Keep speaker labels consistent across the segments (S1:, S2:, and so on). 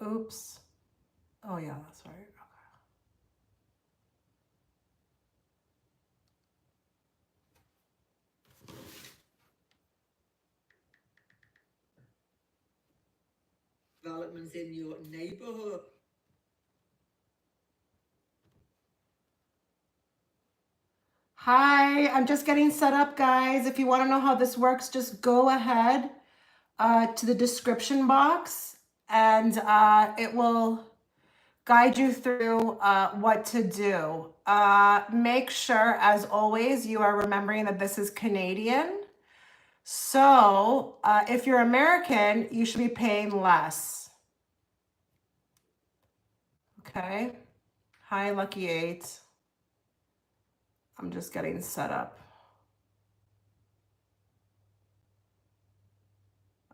S1: Oops. Oh yeah, that's right.
S2: Developments in your neighborhood.
S1: Hi, I'm just getting set up, guys. If you want to know how this works, just go ahead to the description box and it will guide you through what to do. Make sure, as always, you are remembering that this is Canadian. So if you're American, you should be paying less. Okay. Hi, Lucky 8. I'm just getting set up.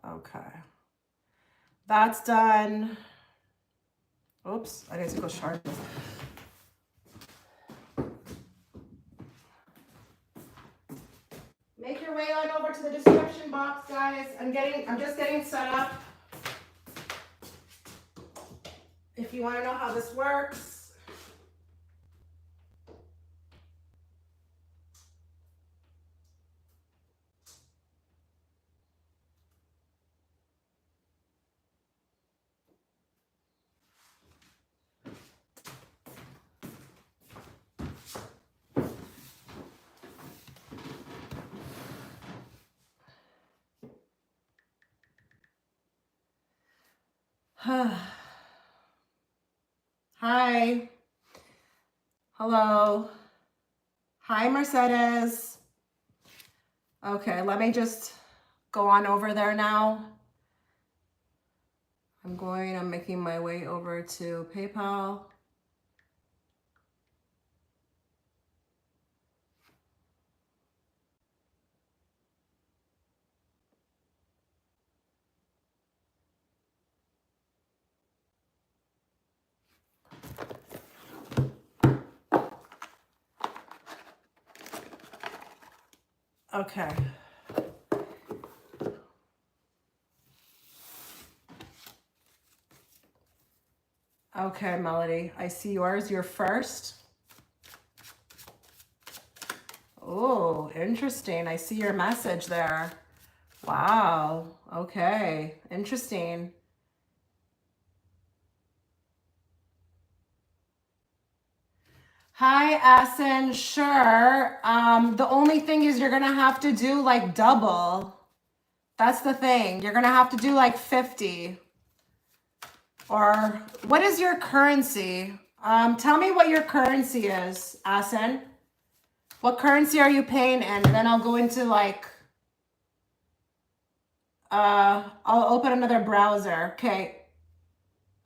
S1: Okay. That's done. Oops, I need to go sharp. Make your way on over to the description box, guys. I'm just getting set up. If you want to know how this works. Hi. Hello. Hi, Mercedes. Okay, let me just go on over there now. I'm making my way over to PayPal. Okay. Okay, Melody, I see yours. You're first. Oh, interesting. I see your message there. Wow. Okay. Interesting. Hi, Asen. Sure. The only thing is you're gonna have to do like double. That's the thing. You're gonna have to do like 50. Or what is your currency? Tell me what your currency is, Asen. What currency are you paying in? And then I'll go into like, I'll open another browser. Okay.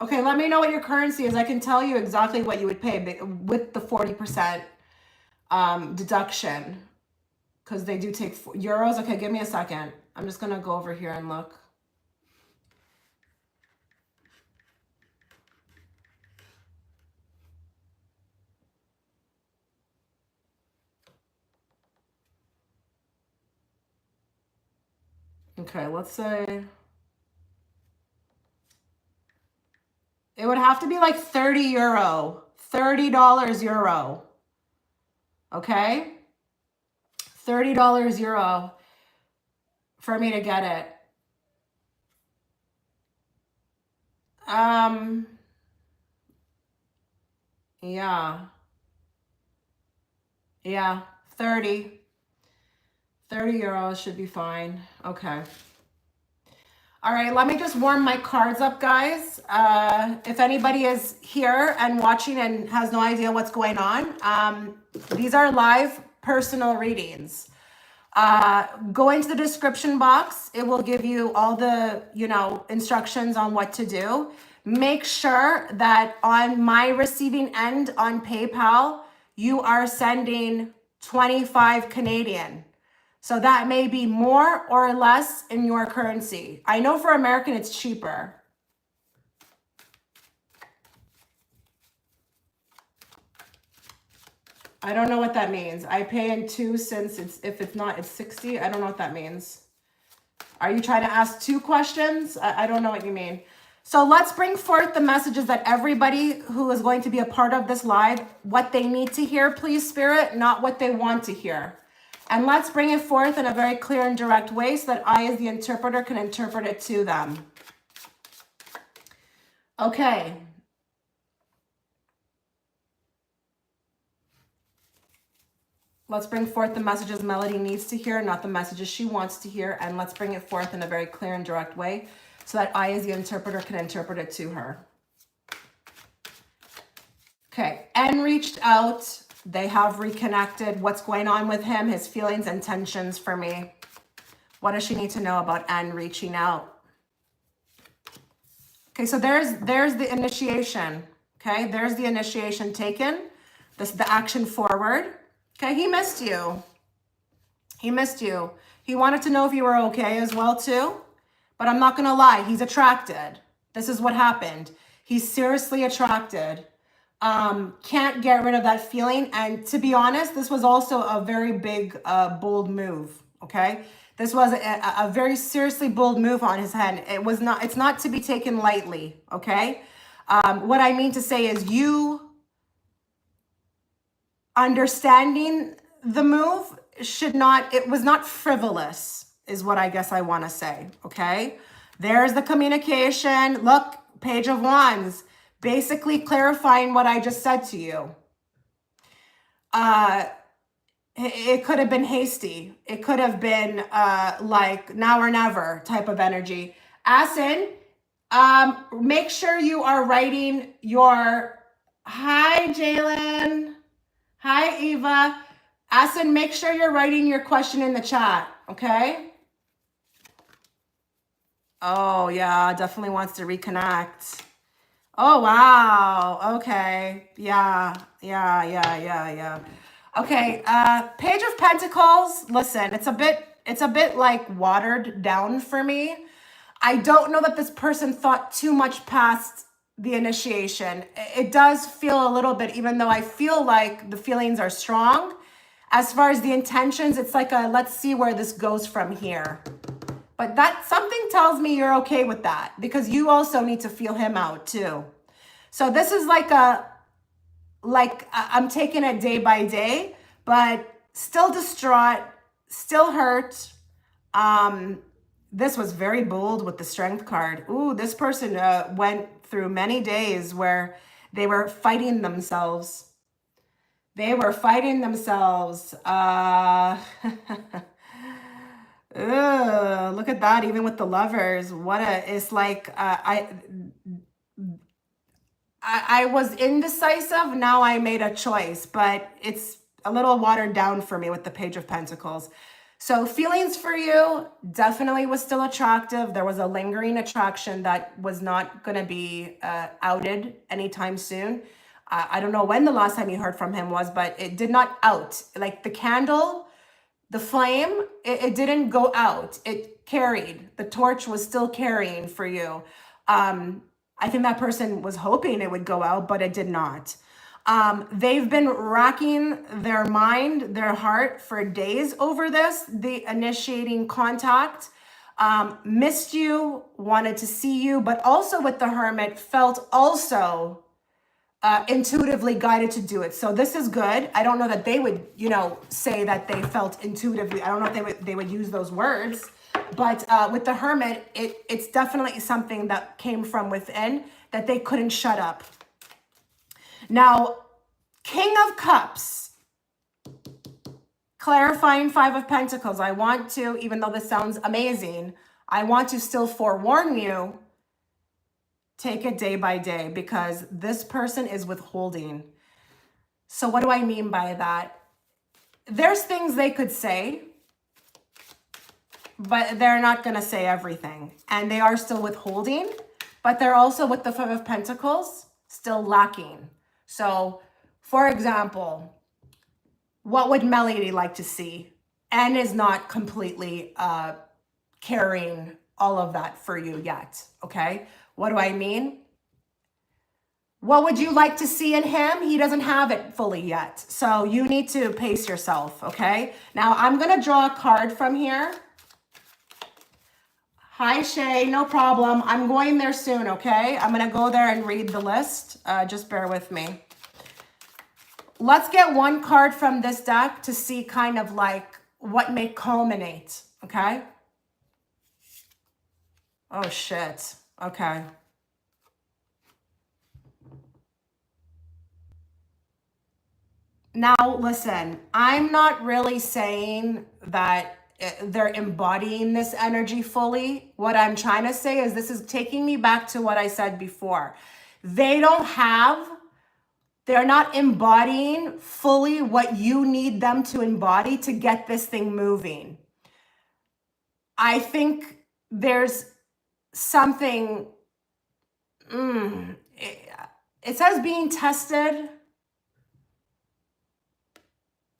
S1: Okay, let me know what your currency is. I can tell you exactly what you would pay with the 40% deduction. Because they do take euros. Okay, give me a second. I'm just going to go over here and look. Okay, let's say it would have to be like 30 euro, $30 euro. Okay? $30 euro for me to get it. Yeah. Yeah, 30 euros should be fine. Okay. All right, let me just warm my cards up, guys. If anybody is here and watching and has no idea what's going on, these are live personal readings. Go into the description box. It will give you all the, instructions on what to do. Make sure that on my receiving end on PayPal, you are sending 25 Canadian. So that may be more or less in your currency. I know for American, it's cheaper. I don't know what that means. I pay in 2 since if it's not, it's 60. I don't know what that means. Are you trying to ask 2 questions? I don't know what you mean. So let's bring forth the messages that everybody who is going to be a part of this live, what they need to hear, please, Spirit, not what they want to hear. And let's bring it forth in a very clear and direct way so that I, as the interpreter, can interpret it to them. Okay. Let's bring forth the messages Melody needs to hear, not the messages she wants to hear. And let's bring it forth in a very clear and direct way so that I, as the interpreter, can interpret it to her. Okay. N reached out. They have reconnected. What's going on with him, his feelings and tensions for me. What does she need to know about N reaching out? Okay, so there's the initiation. Okay, there's the initiation taken. This is the action forward. Okay, he missed you. He missed you. He wanted to know if you were okay as well too. But I'm not gonna lie, he's attracted. This is what happened. He's seriously attracted. Can't get rid of that feeling. And to be honest, this was also a very big, bold move. Okay, this was a very seriously bold move on his end. It's not to be taken lightly. Okay, what I mean to say is you understanding the move it was not frivolous, is what I guess I want to say. Okay, there's the communication. Look, Page of Wands, basically clarifying what I just said to you. It could have been hasty. It could have been like now or never type of energy. Asen, make sure you are writing your, hi Jaylen, hi Eva. Asen, make sure you're writing your question in the chat, okay? Oh yeah, definitely wants to reconnect. Oh wow, okay, yeah. Okay, Page of Pentacles, listen, it's a bit like watered down for me. I don't know that this person thought too much past the initiation. It does feel a little bit, even though I feel like the feelings are strong. As far as the intentions, it's like let's see where this goes from here. But that something tells me you're okay with that because you also need to feel him out too. So this is like I'm taking it day by day, but still distraught, still hurt. This was very bold with the Strength card. Ooh, this person went through many days where they were fighting themselves. They were fighting themselves. Look at that, even with the Lovers. It's like, I was indecisive. Now I made a choice, but it's a little watered down for me with the Page of Pentacles. So feelings for you definitely was still attractive. There was a lingering attraction that was not going to be outed anytime soon. I don't know when the last time you heard from him was, but it did not out. Like the candle, the flame, it didn't go out. It carried. The torch was still carrying for you. I think that person was hoping it would go out, but it did not. They've been racking their mind, their heart for days over this, the initiating contact, missed you, wanted to see you, but also with the Hermit felt also intuitively guided to do it. So this is good. I don't know that they would, say that they felt intuitively. I don't know if they would use those words, but with the Hermit, it's definitely something that came from within that they couldn't shut up. Now, King of Cups, clarifying 5 of Pentacles. I want to, even though this sounds amazing, I want to still forewarn you, take it day by day because this person is withholding. So what do I mean by that? There's things they could say, but they're not going to say everything. And they are still withholding, but they're also with the 5 of Pentacles still lacking. So, for example, what would Melody like to see? N is not completely carrying all of that for you yet, okay? What do I mean? What would you like to see in him? He doesn't have it fully yet. So you need to pace yourself, okay? Now, I'm going to draw a card from here. Hi, Shay. No problem. I'm going there soon, okay? I'm going to go there and read the list. Just bear with me. Let's get one card from this deck to see kind of like what may culminate, okay? Oh, shit. Okay. Now, listen, I'm not really saying that they're embodying this energy fully. What I'm trying to say is this is taking me back to what I said before. They're not embodying fully what you need them to embody to get this thing moving. I think there's something, it says being tested.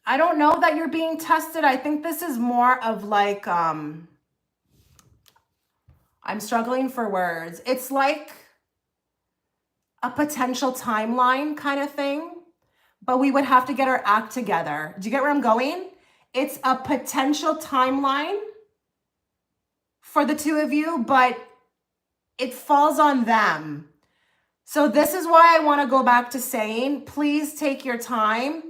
S1: I don't know that you're being tested. I think this is more of like, I'm struggling for words. It's like a potential timeline kind of thing, but we would have to get our act together. Do you get where I'm going? It's a potential timeline for the two of you, but it falls on them. So this is why I want to go back to saying, please take your time.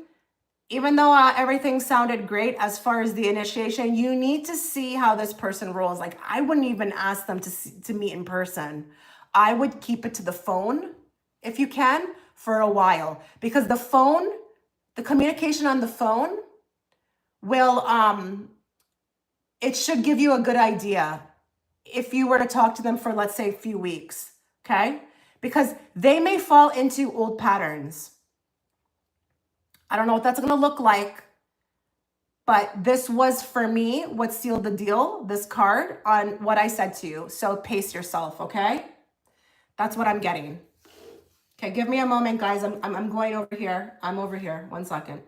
S1: Even though everything sounded great as far as the initiation, you need to see how this person rolls. Like, I wouldn't even ask them to meet in person. I would keep it to the phone, if you can, for a while. Because the phone, the communication on the phone will, it should give you a good idea if you were to talk to them for, let's say, a few weeks, okay? Because they may fall into old patterns. I don't know what that's going to look like, but this was for me what sealed the deal, this card, on what I said to you. So pace yourself, okay? That's what I'm getting. Okay, give me a moment, guys. I'm going over here. I'm over here. 1 second.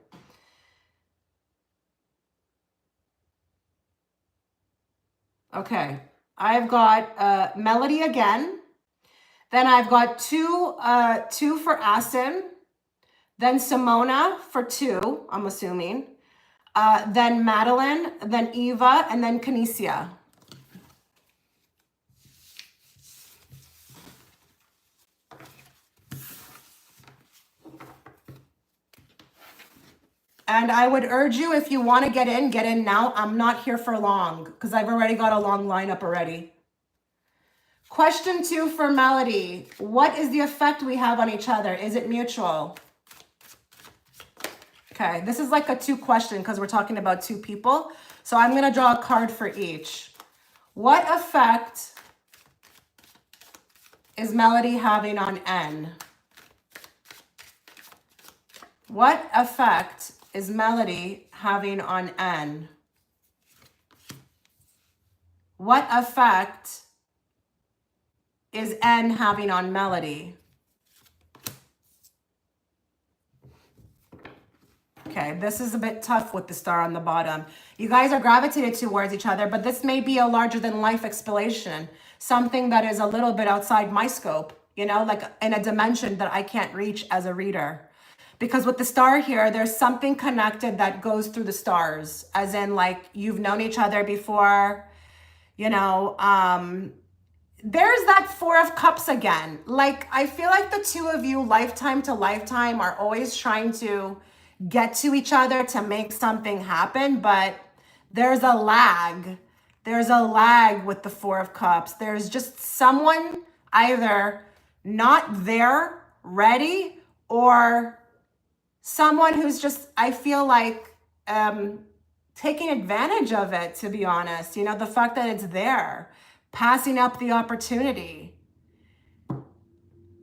S1: Okay, I've got Melody again. Then I've got two for Asen. Then Simona for 2, I'm assuming. Then Madeline, then Eva, and then Cania. And I would urge you, if you want to get in now. I'm not here for long because I've already got a long lineup already. Question 2 for Melody. What is the effect we have on each other? Is it mutual? Okay, this is like a 2 question because we're talking about 2 people. So I'm going to draw a card for each. What effect is Melody having on N? What effect is Melody having on N? What effect is N having on Melody? Okay, this is a bit tough with the star on the bottom. You guys are gravitated towards each other, but this may be a larger than life explanation, something that is a little bit outside my scope, you know, like in a dimension that I can't reach as a reader. Because with the star here, there's something connected that goes through the stars, as in like you've known each other before, you know, there's that 4 of Cups again. Like, I feel like the 2 of you, lifetime to lifetime, are always trying to get to each other to make something happen, but there's a lag. There's a lag with the 4 of Cups. There's just someone either not there, ready, or someone who's just, I feel like, taking advantage of it, to be honest. You know, the fact that it's there, passing up the opportunity.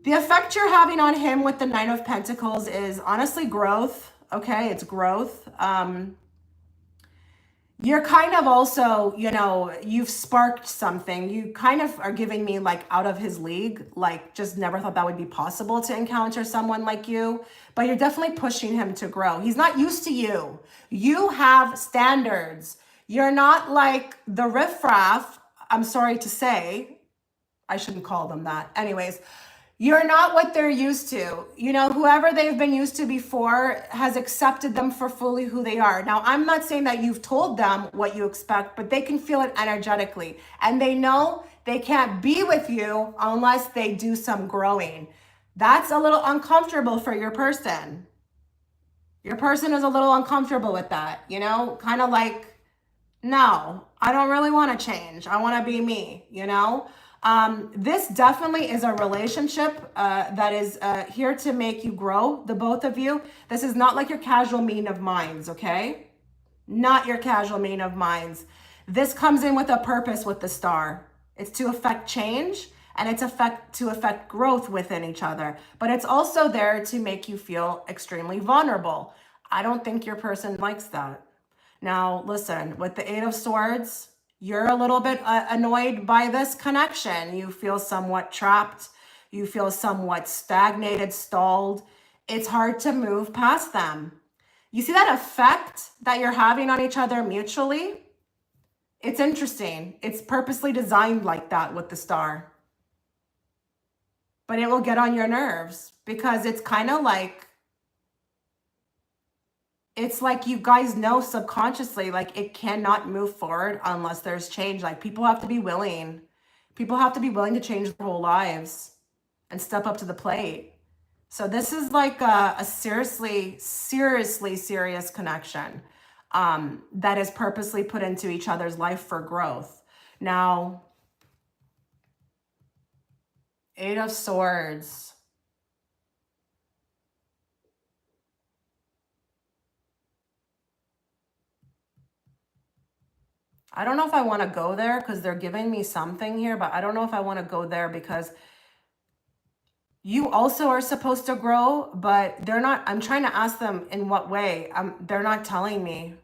S1: The effect you're having on him with the 9 of Pentacles is honestly growth. Okay, it's growth. You're kind of also, you know, you've sparked something. You kind of are giving me like out of his league, like just never thought that would be possible to encounter someone like you, but you're definitely pushing him to grow. He's not used to you. You have standards. You're not like the riffraff, I'm sorry to say. I shouldn't call them that. Anyways, You're not what they're used to. You know, whoever they've been used to before has accepted them for fully who they are. Now, I'm not saying that you've told them what you expect, but they can feel it energetically. And they know they can't be with you unless they do some growing. That's a little uncomfortable for your person. Your person is a little uncomfortable with that, you know, kind of like, no, I don't really want to change. I want to be me, you know? This definitely is a relationship that is here to make you grow, the both of you. This is not like your casual meeting of minds, okay? Not your casual meeting of minds. This comes in with a purpose with the star. It's to affect change and it's to affect growth within each other. But it's also there to make you feel extremely vulnerable. I don't think your person likes that. Now, listen, with the Eight of Swords, you're a little bit annoyed by this connection. You feel somewhat trapped. You feel somewhat stagnated, stalled. It's hard to move past them. You see that effect that you're having on each other mutually? It's interesting. It's purposely designed like that with the star. But it will get on your nerves because it's kind of like, it's like you guys know subconsciously, like it cannot move forward unless there's change. Like people have to be willing. People have to be willing to change their whole lives and step up to the plate. So this is like a seriously serious connection that is purposely put into each other's life for growth. Now, Eight of Swords. I don't know if I want to go there because they're giving me something here, but I don't know if I want to go there because you also are supposed to grow, but they're not. I'm trying to ask them in what way. They're not telling me.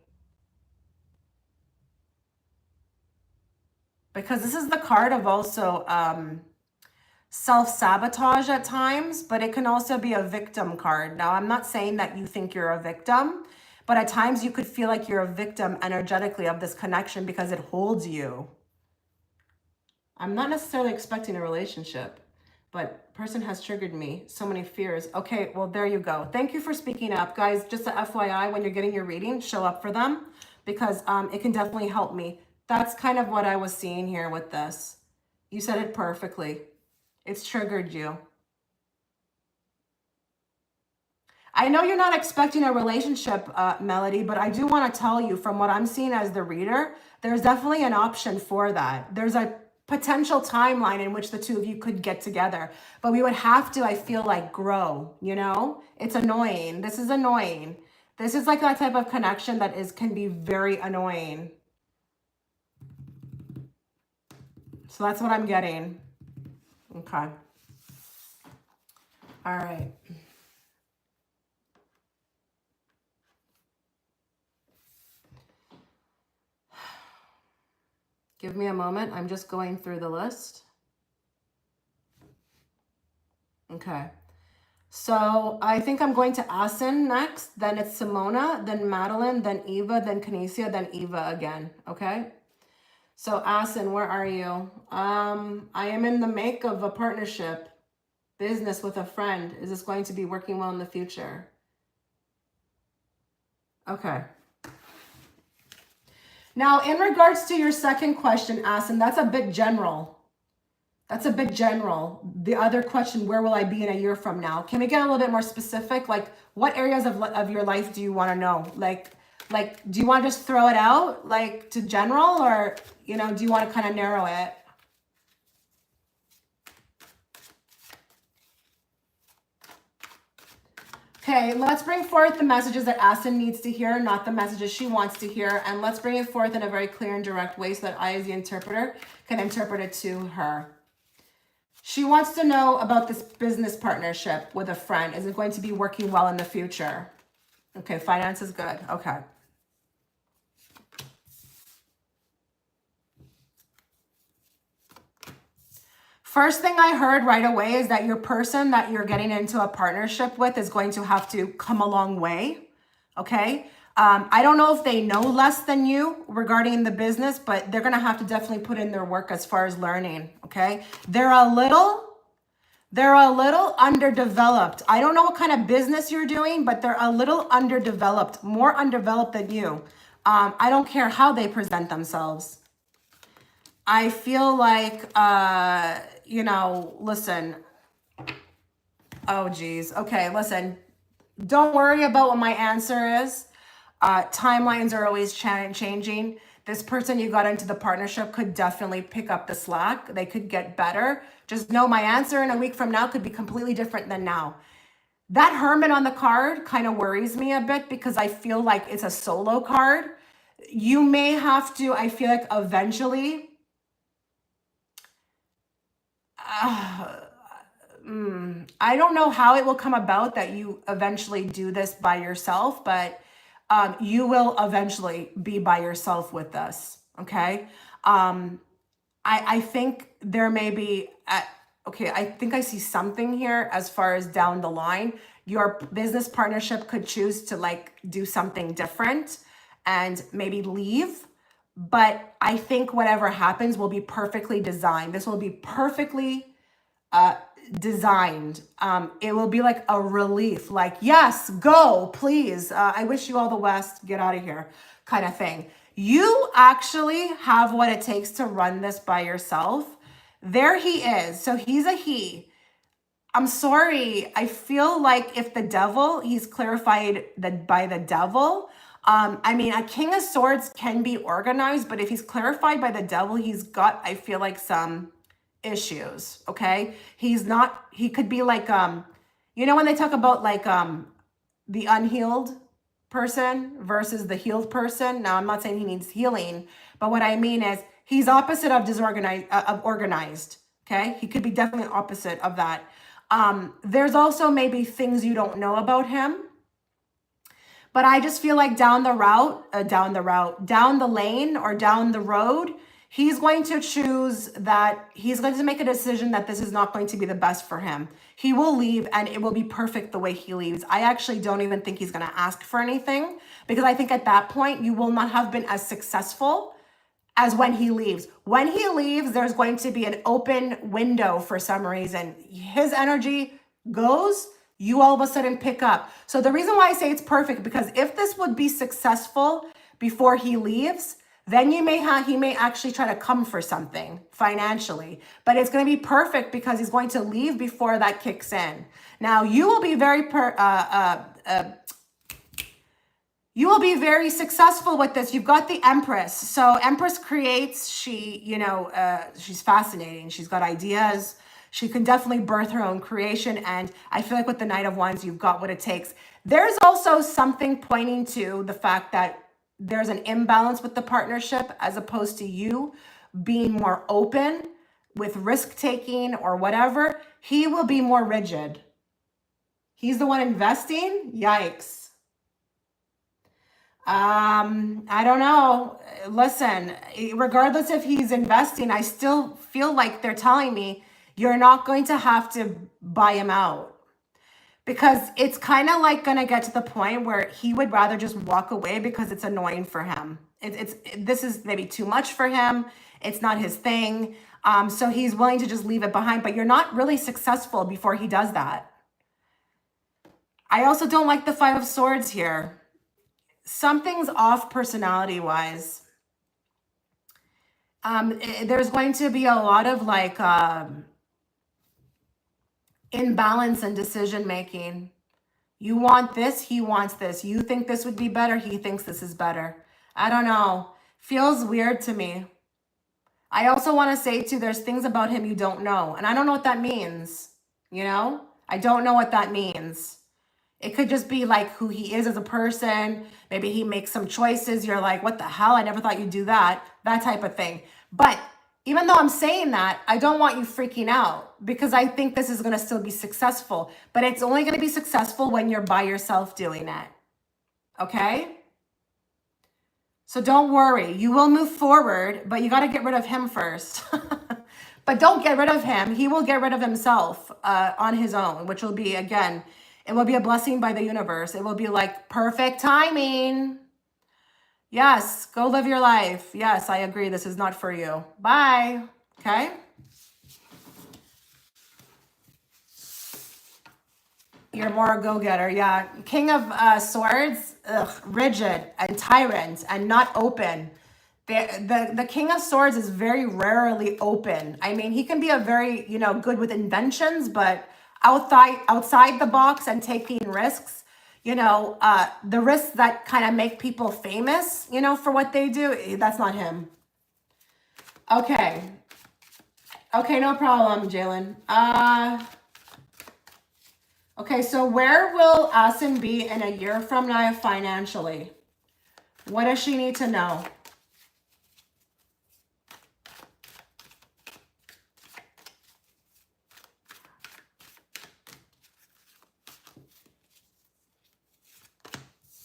S1: Because this is the card of also self-sabotage at times, but it can also be a victim card. Now, I'm not saying that you think you're a victim, but at times you could feel like you're a victim energetically of this connection because it holds you. I'm not necessarily expecting a relationship, but person has triggered me. So many fears. Okay, well, there you go. Thank you for speaking up. Guys, just a FYI, when you're getting your reading, show up for them because it can definitely help me. That's kind of what I was seeing here with this. You said it perfectly. It's triggered you. I know you're not expecting a relationship, Melody, but I do want to tell you from what I'm seeing as the reader, there's definitely an option for that. There's a potential timeline in which the two of you could get together, but we would have to, I feel like, grow, you know? It's annoying. This is annoying. This is like that type of connection that can be very annoying. So that's what I'm getting. Okay. All right. Give me a moment. I'm just going through the list. Okay. So I think I'm going to Asen next. Then it's Simona, then Meline, then Eva, then Cania, then Eva again. Okay. So Asen, where are you? I am in the make of a partnership, business with a friend. Is this going to be working well in the future? Okay. Now, in regards to your second question, Asen, that's a bit general. That's a bit general. The other question, where will I be in a year from now? Can we get a little bit more specific? Like, what areas of your life do you want to know? Like, do you want to just throw it out, like, to general, or, you know, do you want to kind of narrow it? Okay, let's bring forth the messages that Asen needs to hear, not the messages she wants to hear. And let's bring it forth in a very clear and direct way so that I, as the interpreter, can interpret it to her. She wants to know about this business partnership with a friend. Is it going to be working well in the future? Okay, finance is good. Okay. First thing I heard right away is that your person that you're getting into a partnership with is going to have to come a long way, okay? I don't know if they know less than you regarding the business, but they're going to have to definitely put in their work as far as learning, okay? They're a little They're a little underdeveloped. I don't know what kind of business you're doing, but they're a little underdeveloped, more undeveloped than you. I don't care how they present themselves. I feel like, you know, listen. Oh, geez. Okay, listen. Don't worry about what my answer is. Timelines are always changing. This person you got into the partnership could definitely pick up the slack. They could get better. Just know my answer in a week from now could be completely different than now. That Hermit on the card kind of worries me a bit because I feel like it's a solo card. You may have to, I feel like eventually, I don't know how it will come about that you eventually do this by yourself, but you will eventually be by yourself with this, okay? I think there may be, okay, I think I see something here as far as down the line. Your business partnership could choose to like do something different and maybe leave. But I think whatever happens will be perfectly designed. This will be perfectly designed. It will be like a relief, like, yes, go, please. I wish you all the best. Get out of here, kind of thing. You actually have what it takes to run this by yourself. There he is. So he's a he. I'm sorry. I feel like if the devil, he's clarified that by the devil. I mean, a King of Swords can be organized, but if he's clarified by the devil, he's got, I feel like, some issues. Okay. He's not, he could be like, you know, when they talk about like, the unhealed person versus the healed person. Now, I'm not saying he needs healing, but what I mean is he's opposite of disorganized, of organized. Okay. He could be definitely opposite of that. There's also maybe things you don't know about him, but I just feel like down the lane or down the road, he's going to choose that he's going to make a decision that this is not going to be the best for him. He will leave and it will be perfect the way he leaves. I actually don't even think he's going to ask for anything because I think at that point you will not have been as successful as when he leaves. When he leaves, there's going to be an open window for some reason. His energy goes, you all of a sudden pick up. So the reason why I say it's perfect, because if this would be successful before he leaves, then he may actually try to come for something financially, but it's going to be perfect because he's going to leave before that kicks in. Now you will be very successful with this. You've got the Empress. So Empress creates, she's fascinating. She's got ideas. She can definitely birth her own creation. And I feel like with the Knight of Wands, you've got what it takes. There's also something pointing to the fact that there's an imbalance with the partnership as opposed to you being more open with risk taking or whatever. He will be more rigid. He's the one investing. Yikes. I don't know. Listen, regardless if he's investing, I still feel like they're telling me you're not going to have to buy him out. Because it's kind of like going to get to the point where he would rather just walk away because it's annoying for him. This is maybe too much for him. It's not his thing. So he's willing to just leave it behind. But you're not really successful before he does that. I also don't like the Five of Swords here. Something's off personality-wise. There's going to be a lot of like... imbalance and decision making. You want this, he wants this. You think this would be better, he thinks this is better. I don't know. Feels weird to me. I also want to say too, there's things about him you don't know. And I don't know what that means. You know? I don't know what that means. It could just be like who he is as a person. Maybe he makes some choices. You're like, what the hell? I never thought you'd do that. That type of thing. But even though I'm saying that, I don't want you freaking out because I think this is going to still be successful. But it's only going to be successful when you're by yourself doing it. Okay? So don't worry. You will move forward, but you got to get rid of him first. But don't get rid of him. He will get rid of himself on his own, which will be, again, it will be a blessing by the universe. It will be like perfect timing. Yes, go live your life. Yes, I agree. This is not for you. Bye. Okay? You're more a go-getter, yeah. King of Swords, ugh, rigid and tyrant and not open. The King of Swords is very rarely open. I mean, he can be a very, good with inventions, but outside the box and taking risks, the risks that kind of make people famous, for what they do, that's not him. Okay. Okay, no problem, Jaylen. Okay, so where will Asen be in a year from now financially? What does she need to know?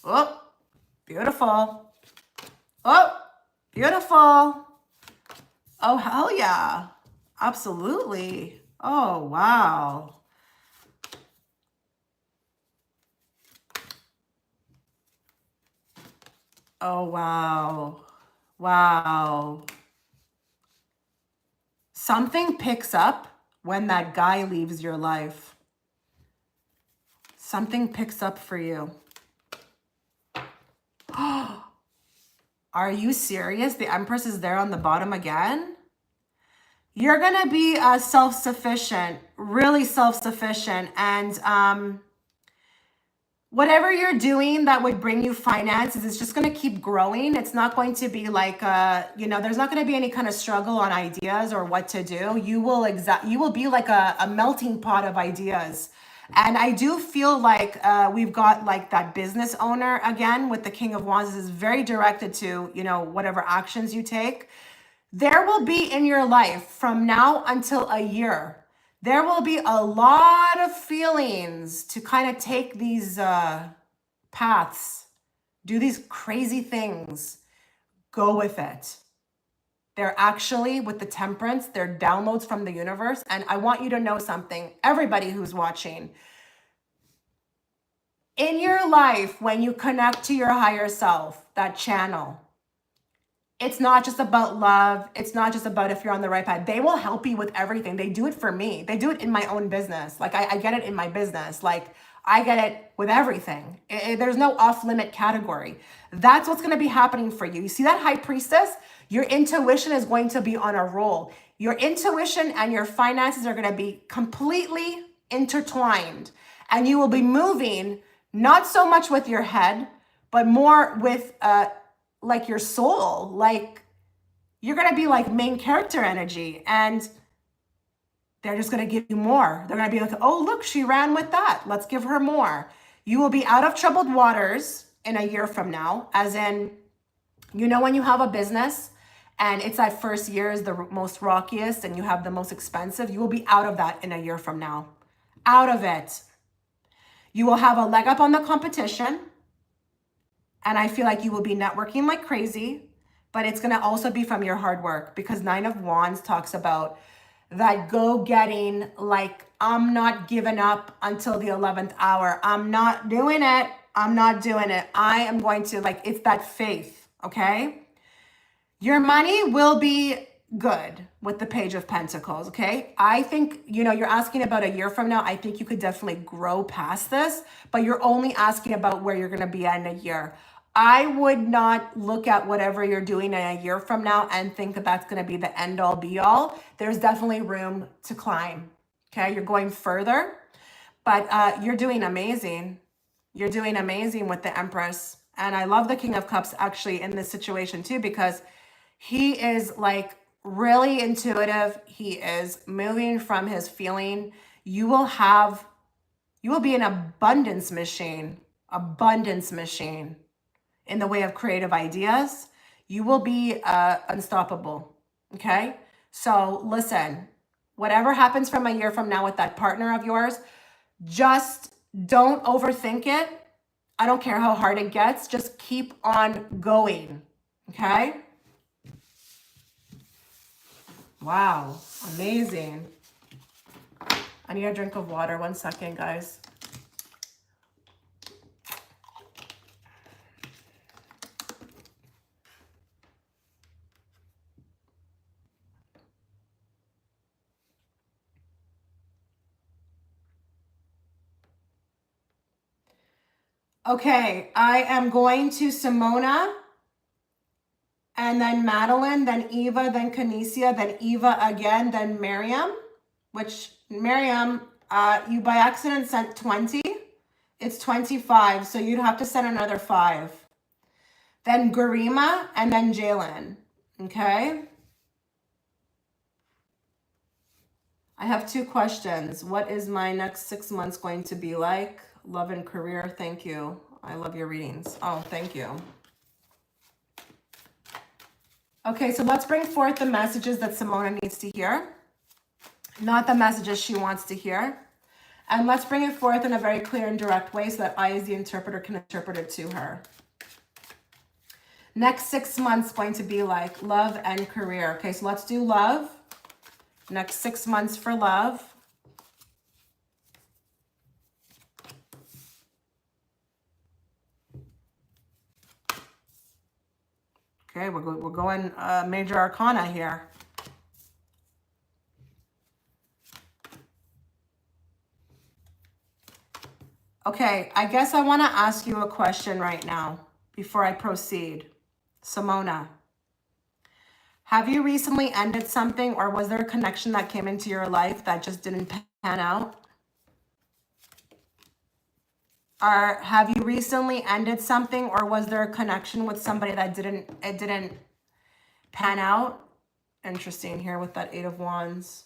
S1: Oh, beautiful. Oh, beautiful. Oh, hell yeah. Absolutely. Oh, wow. Oh, wow. Wow. Something picks up when that guy leaves your life. Something picks up for you. Are you serious? The Empress is there on the bottom again? You're going to be self-sufficient, really self-sufficient. And whatever you're doing that would bring you finances is just going to keep growing. It's not going to be like, there's not going to be any kind of struggle on ideas or what to do. You will be like a melting pot of ideas. And I do feel like we've got like that business owner again with the King of Wands. This is very directed to, whatever actions you take. There will be in your life from now until a year, there will be a lot of feelings to kind of take these paths, do these crazy things, go with it. They're actually, with the Temperance, they're downloads from the universe. And I want you to know something, everybody who's watching. In your life, when you connect to your higher self, that channel, it's not just about love. It's not just about if you're on the right path. They will help you with everything. They do it for me. They do it in my own business. Like I get it in my business. Like I get it with everything. There's no off-limit category. That's what's going to be happening for you. You see that High Priestess? Your intuition is going to be on a roll. Your intuition and your finances are going to be completely intertwined. And you will be moving not so much with your head, but more with like your soul. Like you're going to be like main character energy, and they're just going to give you more. They're going to be like, oh, look, she ran with that. Let's give her more. You will be out of troubled waters in a year from now, as in, when you have a business and it's that first year is the most rockiest and you have the most expensive, you will be out of that in a year from now. Out of it. You will have a leg up on the competition. And I feel like you will be networking like crazy, but it's going to also be from your hard work, because 9 of Wands talks about that go-getting, like, I'm not giving up until the 11th hour. I'm not doing it. I'm not doing it. I am going to, like, it's that faith, okay? Your money will be good with the Page of Pentacles, okay? I think, you're asking about a year from now. I think you could definitely grow past this, but you're only asking about where you're going to be in a year. I would not look at whatever you're doing in a year from now and think that that's going to be the end all be all. There's definitely room to climb, okay? You're going further, but you're doing amazing. You're doing amazing with the Empress. And I love the King of Cups actually in this situation too, because he is like really intuitive. He is moving from his feeling. You will be an abundance machine in the way of creative ideas. You will be unstoppable, okay? So listen, whatever happens from a year from now with that partner of yours, just don't overthink it. I don't care how hard it gets. Just keep on going, okay? Wow, amazing. I need a drink of water. 1 second, guys. Okay, I am going to Simona, and then Madeline, then Eva, then Canicia, then Eva again, then Miriam, which Miriam, you by accident sent 20. It's 25, so you'd have to send another 5. Then Germa, and then Jaylen, okay? I have 2 questions. What is my next 6 months going to be like? Love and career, thank you. I love your readings. Oh, thank you. Okay, so let's bring forth the messages that Simona needs to hear, not the messages she wants to hear. And let's bring it forth in a very clear and direct way so that I, as the interpreter, can interpret it to her. Next 6 months going to be like love and career. Okay, so let's do love. Next 6 months for love. Okay, we're going major arcana here. Okay, I guess I want to ask you a question right now before I proceed. Simona, have you recently ended something, or was there a connection that came into your life that just didn't pan out? Or have you recently ended something, or was there a connection with somebody that didn't pan out? Interesting here with that 8 of Wands.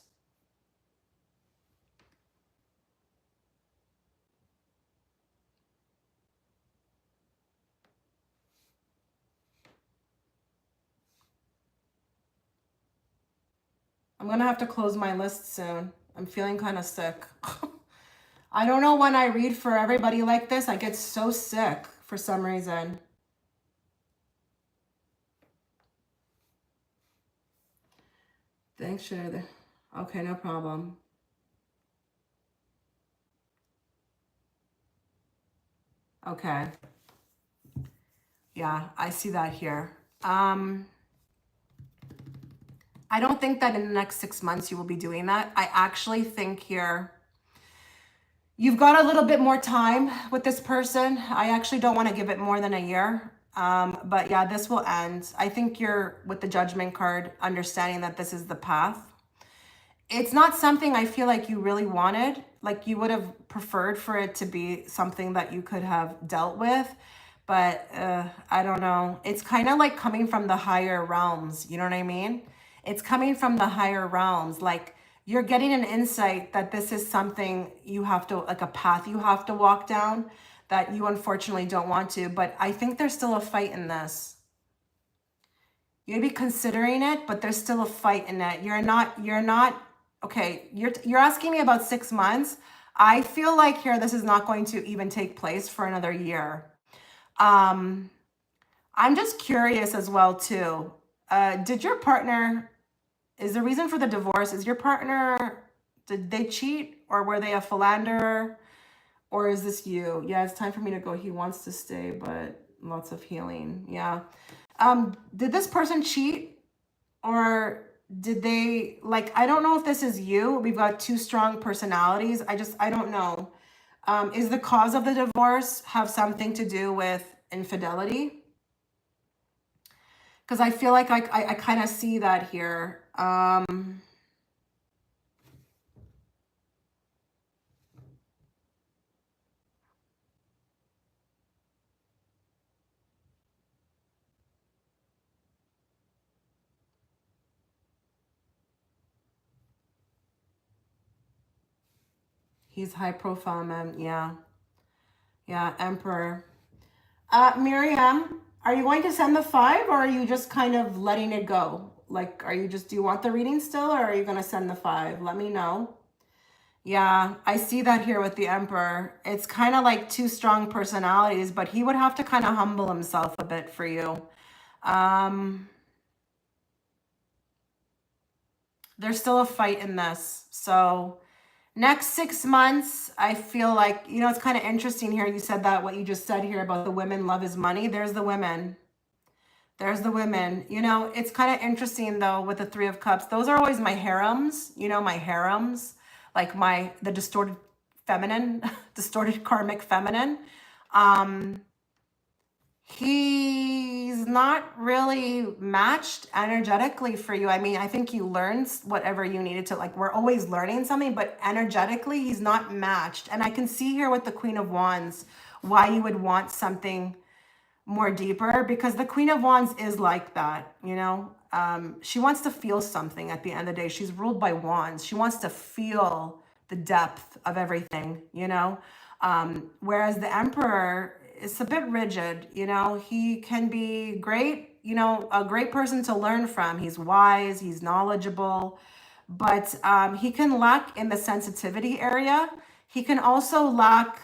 S1: I'm going to have to close my list soon. I'm feeling kind of sick. I don't know when I read for everybody like this, I get so sick for some reason. Thanks, Shay. Okay, no problem. Okay. Yeah, I see that here. I don't think that in the next 6 months you will be doing that. I actually think here you've got a little bit more time with this person. I actually don't want to give it more than a year. But yeah, this will end. I think you're, with the Judgment card, understanding that this is the path. It's not something I feel like you really wanted. Like you would have preferred for it to be something that you could have dealt with. But I don't know. It's kind of like coming from the higher realms. You know what I mean? It's coming from the higher realms. Like you're getting an insight that this is something you have to, like a path you have to walk down that you unfortunately don't want to. But I think there's still a fight in this. You'd be considering it, but there's still a fight in it. You're not, okay, you're asking me about 6 months. I feel like here, this is not going to even take place for another year. I'm just curious as well too. Did your partner, is the reason for the divorce, is your partner, did they cheat, or were they a philanderer, or is this you? Yeah, it's time for me to go. He wants to stay, but lots of healing. Yeah. Did this person cheat, or did they, like, I don't know if this is you. We've got 2 strong personalities. I don't know. Is the cause of the divorce have something to do with infidelity? Because I feel like I kind of see that here. He's high profile, man. Yeah. Yeah, Emperor. Miriam, are you going to send the 5, or are you just kind of letting it go? Like, do you want the reading still, or are you going to send the 5? Let me know. Yeah, I see that here with the Emperor. It's kind of like 2 strong personalities, but he would have to kind of humble himself a bit for you. There's still a fight in this. So next 6 months, I feel like, it's kind of interesting here. You said that, what you just said here about the women love is money. There's the women. There's the women. It's kind of interesting though with the 3 of Cups. Those are always my harems, my harems, like the distorted feminine, distorted karmic feminine. Um, he's not really matched energetically for you. I mean, I think you learned whatever you needed to, like, we're always learning something, but energetically, he's not matched. And I can see here with the Queen of Wands why you would want something more deeper, because the Queen of Wands is like that, you know? She wants to feel something at the end of the day. She's ruled by wands. She wants to feel the depth of everything, you know? Whereas the Emperor is a bit rigid, you know? He can be great, you know, a great person to learn from. He's wise, he's knowledgeable, but he can lack in the sensitivity area. He can also lack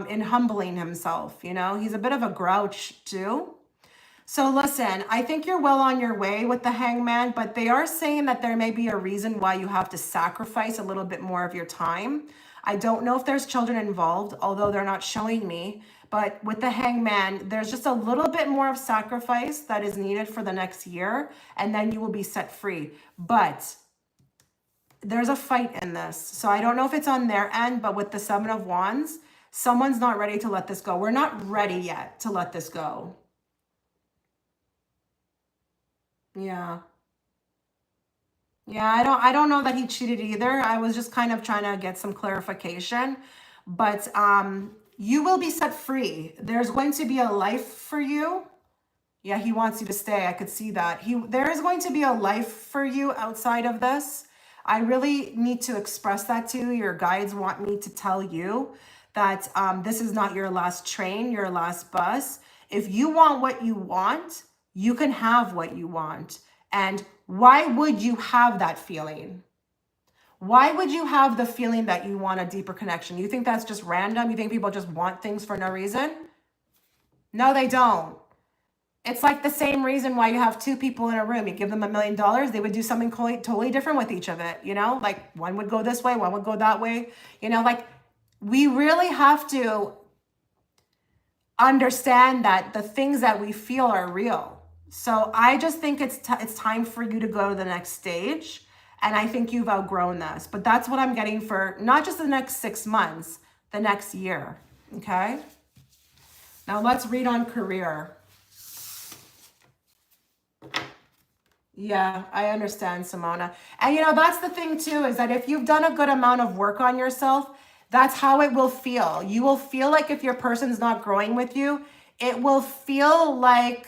S1: in humbling himself, you know? He's a bit of a grouch too. So listen, I think you're well on your way with the Hangman, but they are saying that there may be a reason why you have to sacrifice a little bit more of your time. I don't know if there's children involved, although they're not showing me. But with the Hangman, there's just a little bit more of sacrifice that is needed for the next year, and then you will be set free. But there's a fight in this. So I don't know if it's on their end, but with the Seven of Wands, someone's not ready to let this go. We're not ready yet to let this go. Yeah. Yeah, I don't know that he cheated either. I was just kind of trying to get some clarification. But you will be set free. There's going to be a life for you. Yeah, he wants you to stay. I could see that. There is going to be a life for you outside of this. I really need to express that to you. Your guides want me to tell you that this is not your last train, your last bus. If you want what you want, you can have what you want. And why would you have that feeling? Why would you have the feeling that you want a deeper connection? You think that's just random? You think people just want things for no reason? No, they don't. It's like the same reason why you have two people in a room. You give them $1 million, they would do something totally different with each of it. You know, like one would go this way, one would go that way. You know, like we really have to understand that the things that we feel are real. So I just think it's time for you to go to the next stage. And I think you've outgrown this. But that's what I'm getting for not just the next 6 months, the next year. Okay? Now let's read on career. Yeah, I understand, Simona. And you know, that's the thing too, is that if you've done a good amount of work on yourself, that's how it will feel. You will feel like if your person's not growing with you, it will feel like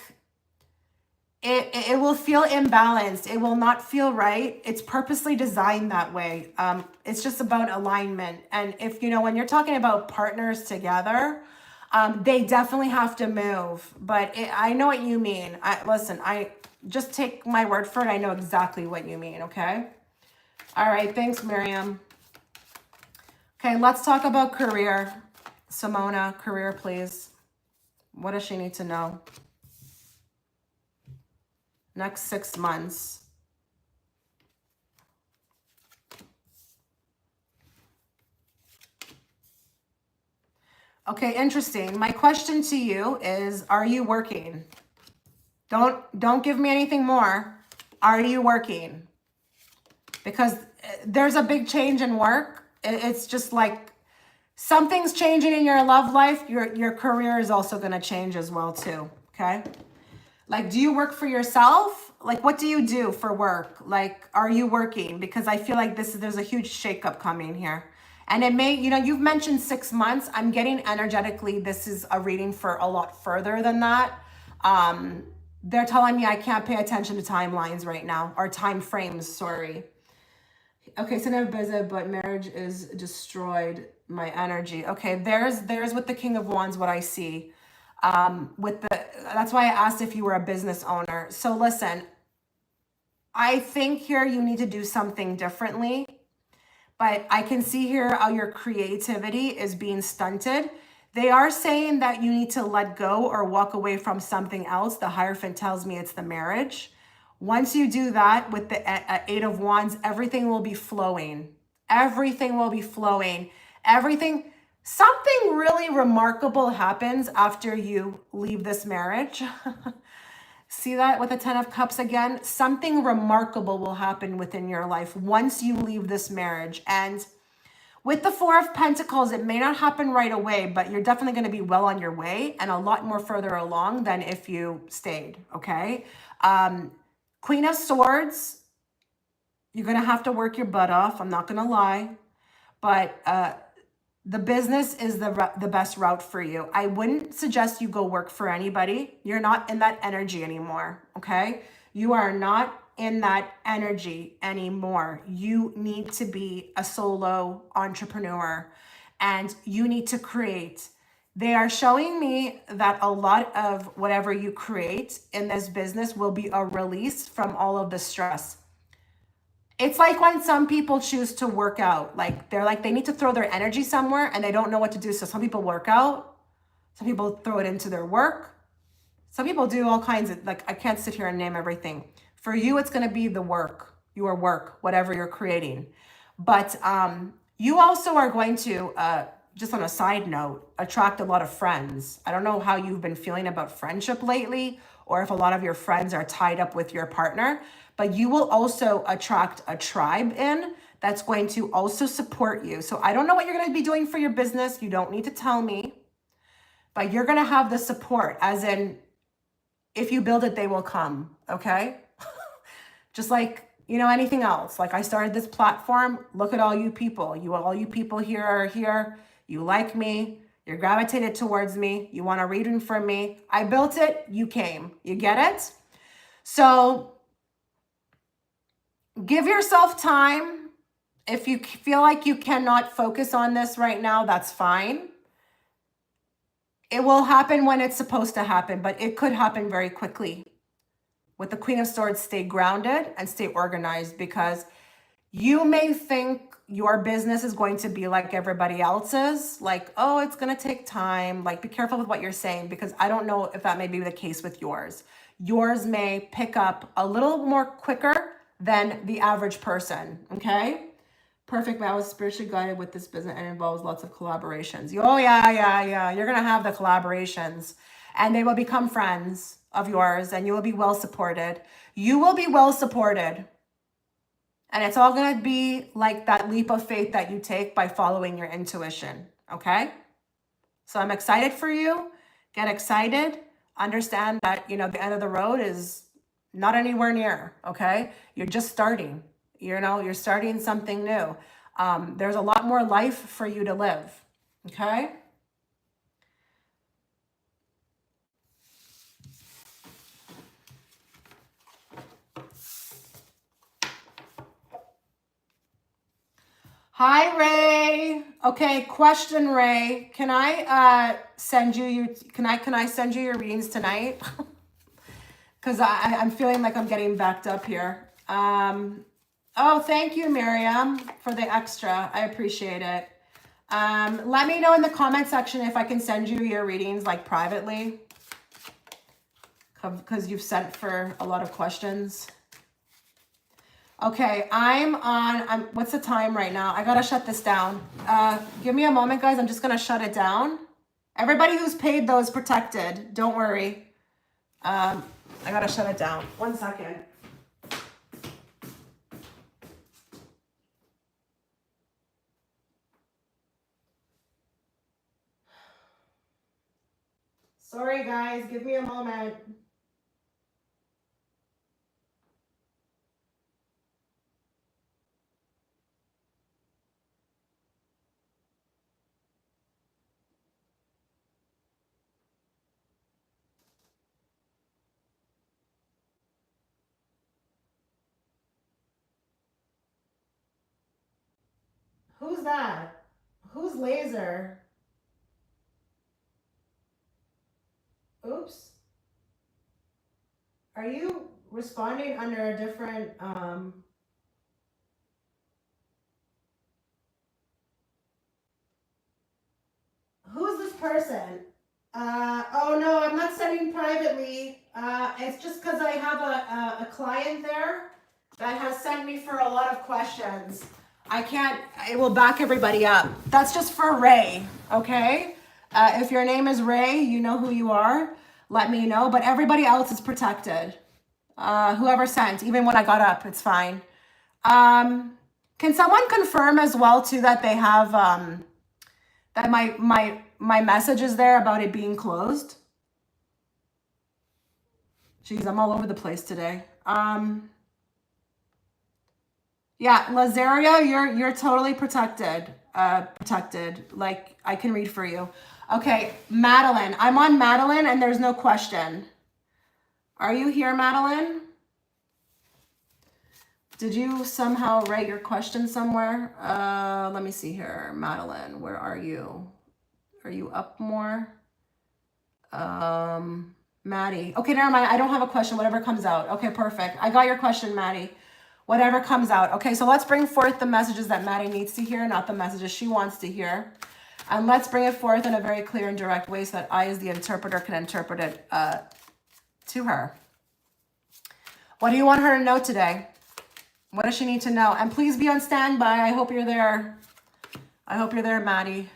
S1: it will feel imbalanced. It will not feel right. It's purposely designed that way. It's just about alignment. And if, you know, when you're talking about partners together, they definitely have to move. But I know what you mean. Listen, just take my word for it. I know exactly what you mean, okay? All right, thanks, Miriam. Okay, let's talk about career. Simona, career, please. What does she need to know? Next 6 months. Okay, interesting. My question to you is, are you working? Don't give me anything more. Are you working? Because there's a big change in work. It's just like something's changing in your love life. Your career is also going to change as well too. Okay. Like, do you work for yourself? Like, what do you do for work? Like, are you working? Because I feel like there's a huge shakeup coming here. And it may, you know, you've mentioned 6 months. I'm getting energetically, this is a reading for a lot further than that. They're telling me I can't pay attention to timelines right now, or time frames, sorry. Okay, so never busy, but marriage is destroyed my energy. Okay, there's with the King of Wands what I see. That's why I asked if you were a business owner. So listen, I think here you need to do something differently, but I can see here how your creativity is being stunted. They are saying that you need to let go or walk away from something else. The Hierophant tells me it's the marriage. Once you do that with the Eight of Wands, everything will be flowing. Everything will be flowing. Something really remarkable happens after you leave this marriage. See that with the Ten of Cups again? Something remarkable will happen within your life once you leave this marriage. And With the Four of Pentacles, it may not happen right away, but you're definitely going to be well on your way and a lot more further along than if you stayed, okay? Queen of Swords, you're going to have to work your butt off. I'm not going to lie, but the business is the best route for you. I wouldn't suggest you go work for anybody. You're not in that energy anymore, okay? You are not in that energy anymore. You need to be a solo entrepreneur and you need to create. They are showing me that a lot of whatever you create in this business will be a release from all of the stress. It's like when some people choose to work out, like they need to throw their energy somewhere and they don't know what to do. So some people work out, some people throw it into their work. Some people do all kinds of, like, I can't sit here and name everything. For you, it's going to be the work, your work, whatever you're creating. But you also are going to, just on a side note, attract a lot of friends. I don't know how you've been feeling about friendship lately, or if a lot of your friends are tied up with your partner, but you will also attract a tribe in that's going to also support you. So I don't know what you're going to be doing for your business. You don't need to tell me, but you're going to have the support, as in, if you build it, they will come, okay? Just like, you know, anything else. Like, I started this platform. Look at all you people. All you people here are here. You like me. You're gravitated towards me. You want a reading from me. I built it. You came. You get it? So give yourself time. If you feel like you cannot focus on this right now, that's fine. It will happen when it's supposed to happen, but it could happen very quickly. With the Queen of Swords, stay grounded and stay organized, because you may think your business is going to be like everybody else's. Like, oh, it's going to take time. Like, be careful with what you're saying, because I don't know if that may be the case with yours. Yours may pick up a little more quicker than the average person, okay? Perfect. I was spiritually guided with this business and involves lots of collaborations. Oh, yeah. You're going to have the collaborations and they will become friends of yours and you will be well supported. You will be well supported. And it's all going to be like that leap of faith that you take by following your intuition. Okay? So I'm excited for you. Get excited. Understand that, you know, the end of the road is not anywhere near. Okay? You're just starting. You know, you're starting something new. There's a lot more life for you to live. Okay? Hi, Ray. Okay, question, Ray. Can I send you can I send you your readings tonight? Because I'm feeling like I'm getting backed up here. Oh, thank you, Miriam, for the extra. I appreciate it. Let me know in the comment section if I can send you your readings, like, privately, because you've sent for a lot of questions. Okay, I'm what's the time right now? I gotta shut this down. Give me a moment, guys. I'm just gonna shut it down. Everybody who's paid, though, is protected. Don't worry. I gotta shut it down. 1 second. Sorry, guys. Give me a moment. Who's that? Who's Laser? Oops. Are you responding under a different, who's this person? Oh no, I'm not sending privately. It's just because I have a client there that has sent me for a lot of questions. I can't, it will back everybody up. That's just for Ray, okay? If your name is Ray, you know who you are. Let me know, but everybody else is protected. Whoever sent, even when I got up, it's fine. Can Can someone confirm as well too that they have that my message is there about it being closed? Jeez, I'm all over the place today. Yeah, Lazaria, you're totally protected. Protected. Like I can read for you. Okay, Madeline. I'm on Madeline and there's no question. Are you here, Madeline? Did you somehow write your question somewhere? Let me see here. Madeline, where are you? Are you up more? Maddie. Okay, never mind. I don't have a question. Whatever comes out. Okay, perfect. I got your question, Maddie. Whatever comes out. Okay, so let's bring forth the messages that Maddie needs to hear, not the messages she wants to hear. And let's bring it forth in a very clear and direct way so that I, as the interpreter, can interpret it to her. What do you want her to know today? What does she need to know? And please be on standby. I hope you're there. I hope you're there, Maddie.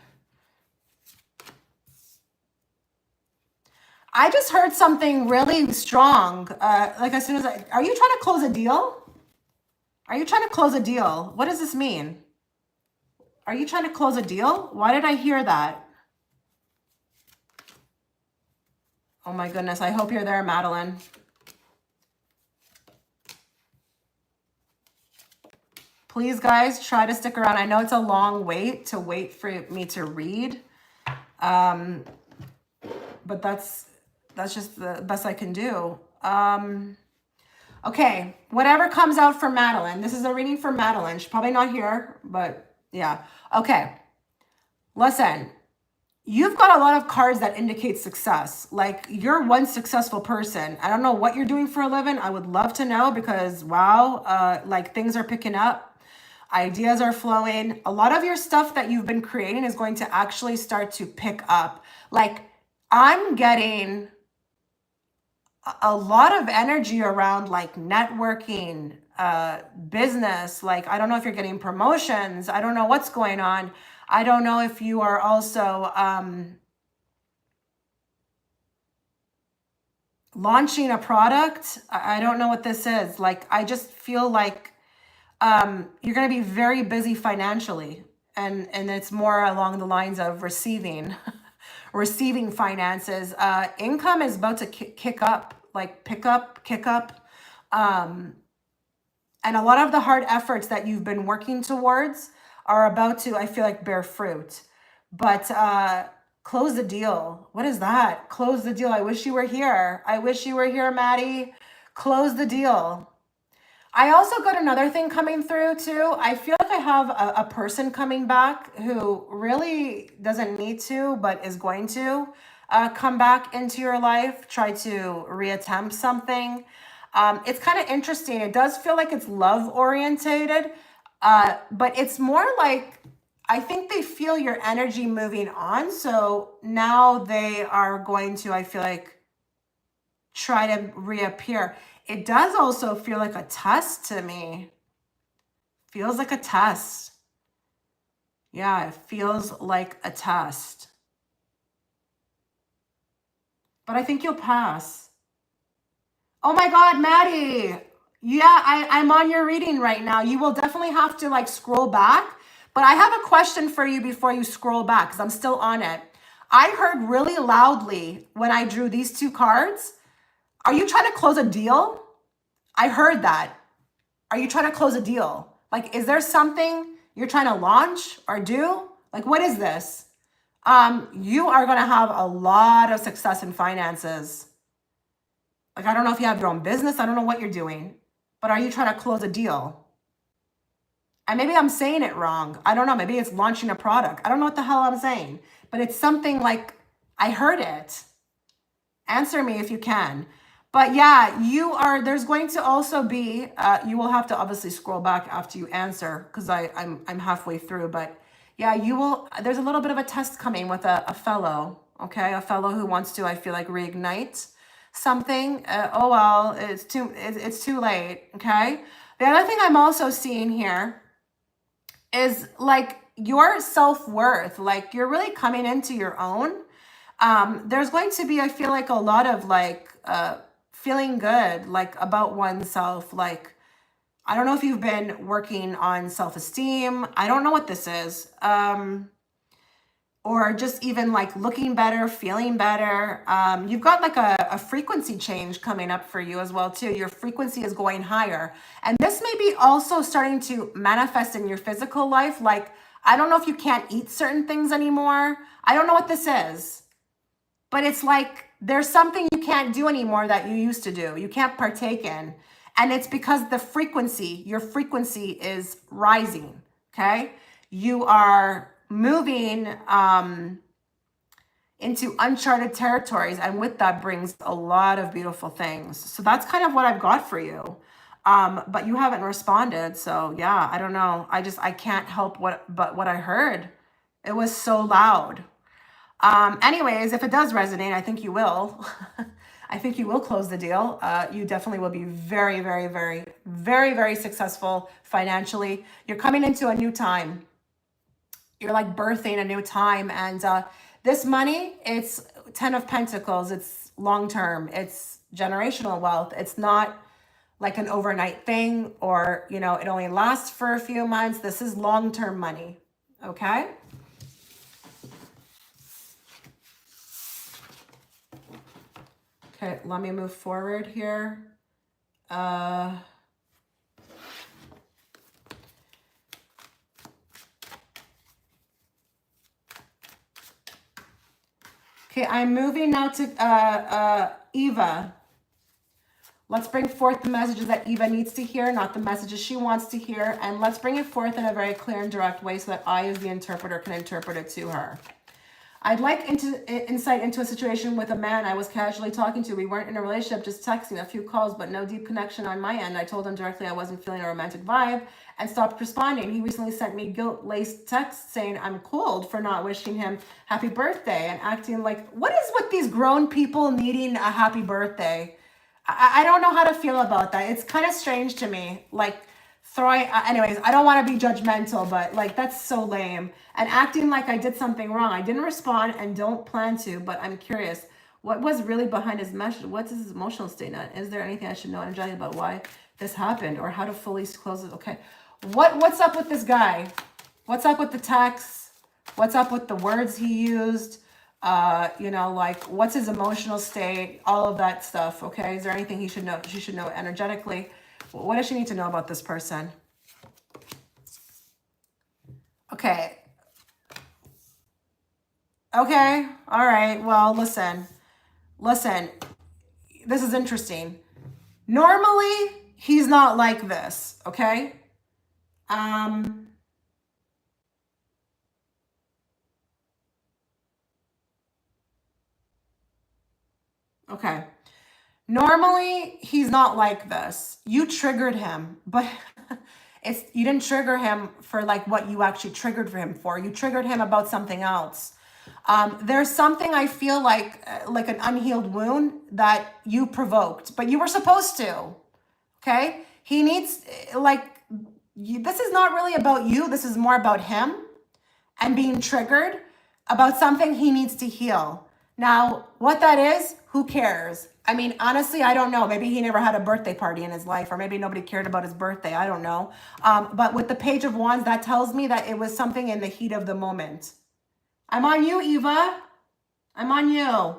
S1: I just heard something really strong. Like as soon as are you trying to close a deal? Are you trying to close a deal? What does this mean? Are you trying to close a deal? Why did I hear that? Oh my goodness. I hope you're there, Madeline. Please, guys, try to stick around. I know it's a long wait for me to read. But that's just the best I can do. Okay, whatever comes out for Madeline. This is a reading for Madeline. She's probably not here, but yeah. Okay, listen. You've got a lot of cards that indicate success. Like you're one successful person. I don't know what you're doing for a living. I would love to know because wow, like things are picking up. Ideas are flowing. A lot of your stuff that you've been creating is going to actually start to pick up. Like I'm getting a lot of energy around like networking, business. Like, I don't know if you're getting promotions. I don't know what's going on. I don't know if you are also launching a product. I don't know what this is. Like, I just feel like you're going to be very busy financially. And it's more along the lines of receiving finances. Income is about to kick up, like kick up. And a lot of the hard efforts that you've been working towards are about to, I feel like, bear fruit. But close the deal. What is that? Close the deal. I wish you were here. I wish you were here, Maddie. Close the deal. I also got another thing coming through too. I feel like I have a person coming back who really doesn't need to, but is going to come back into your life, try to reattempt something. It's kind of interesting. It does feel like it's love orientated, but it's more like, I think they feel your energy moving on. So now they are going to, I feel like, try to reappear. It does also feel like a test to me. Feels like a test. Yeah, it feels like a test. But I think you'll pass. Oh my God, Maddie. Yeah, I'm on your reading right now. You will definitely have to like scroll back. But I have a question for you before you scroll back because I'm still on it. I heard really loudly when I drew these two cards. Are you trying to close a deal? I heard that. Are you trying to close a deal? Like, is there something you're trying to launch or do? Like, what is this? You are going to have a lot of success in finances. Like, I don't know if you have your own business. I don't know what you're doing, but are you trying to close a deal? And maybe I'm saying it wrong. I don't know. Maybe it's launching a product. I don't know what the hell I'm saying, but it's something like I heard it. Answer me if you can. But yeah, there's going to also be, you will have to obviously scroll back after you answer because I'm halfway through, but yeah, there's a little bit of a test coming with a fellow, okay? A fellow who wants to, I feel like, reignite something. Oh, well, it's too late, okay? The other thing I'm also seeing here is like your self-worth, like you're really coming into your own. There's going to be, I feel like, a lot of like, feeling good, like about oneself. Like, I don't know if you've been working on self-esteem. I don't know what this is. Or just even like looking better, feeling better. You've got like a frequency change coming up for you as well too. Your frequency is going higher. And this may be also starting to manifest in your physical life. Like, I don't know if you can't eat certain things anymore. I don't know what this is. But it's like there's something you can't do anymore that you used to do. You can't partake in. And it's because the frequency, your frequency is rising, okay? You are moving into uncharted territories, and with that brings a lot of beautiful things. So that's kind of what I've got for you. But you haven't responded, so yeah, I don't know. I can't help but what I heard. It was so loud. Anyways, if it does resonate, I think you will. I think you will close the deal. You definitely will be very, very, very, very, very successful financially. You're coming into a new time. You're like birthing a new time. And this money, it's 10 of Pentacles. It's long-term. It's generational wealth. It's not like an overnight thing or, you know, it only lasts for a few months. This is long-term money. Okay? Okay, let me move forward here. Okay, I'm moving now to Eva. Let's bring forth the messages that Eva needs to hear, not the messages she wants to hear. And let's bring it forth in a very clear and direct way so that I, as the interpreter, can interpret it to her. I'd like insight into a situation with a man I was casually talking to. We weren't in a relationship, just texting, a few calls, but no deep connection on my end. I told him directly I wasn't feeling a romantic vibe and stopped responding. He recently sent me guilt-laced texts saying I'm cold for not wishing him happy birthday and acting like, what is with these grown people needing a happy birthday? I don't know how to feel about that. It's kind of strange to me. Like, anyways, I don't want to be judgmental, but like, that's so lame. And acting like I did something wrong. I didn't respond and don't plan to, but I'm curious. What was really behind his message? What's his emotional state now? Is there anything I should know energetically about why this happened or how to fully close it? Okay. What's up with this guy? What's up with the text? What's up with the words he used? You know, like what's his emotional state? All of that stuff. Okay. Is there anything he should know? She should know energetically. What does she need to know about this person? Okay. Okay. All right. Well, listen. This is interesting. Normally, he's not like this. Okay. Okay. Normally, he's not like this. You triggered him, but you didn't trigger him for like what you actually triggered for him for. You triggered him about something else. There's something I feel like an unhealed wound that you provoked, but you were supposed to. Okay? He needs this is not really about you. This is more about him and being triggered about something he needs to heal. Now, what that is, who cares? I mean, honestly, I don't know. Maybe he never had a birthday party in his life, or maybe nobody cared about his birthday. I don't know. But with the Page of Wands, that tells me that it was something in the heat of the moment. I'm on you, Eva. I'm on you.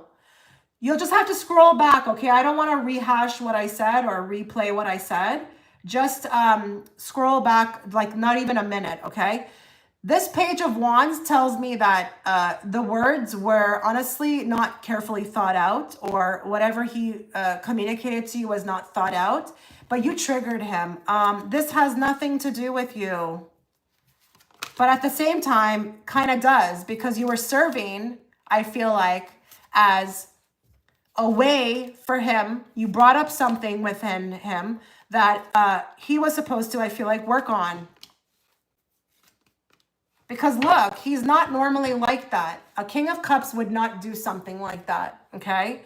S1: You'll just have to scroll back, okay? I don't want to rehash what I said or replay what I said. Just scroll back like not even a minute, okay? This Page of Wands tells me that the words were honestly not carefully thought out, or whatever he communicated to you was not thought out, but you triggered him. This has nothing to do with you. But at the same time, kind of does, because you were serving, I feel like, as a way for him. You brought up something within him that he was supposed to, I feel like, work on. Because look, he's not normally like that. A King of Cups would not do something like that, okay?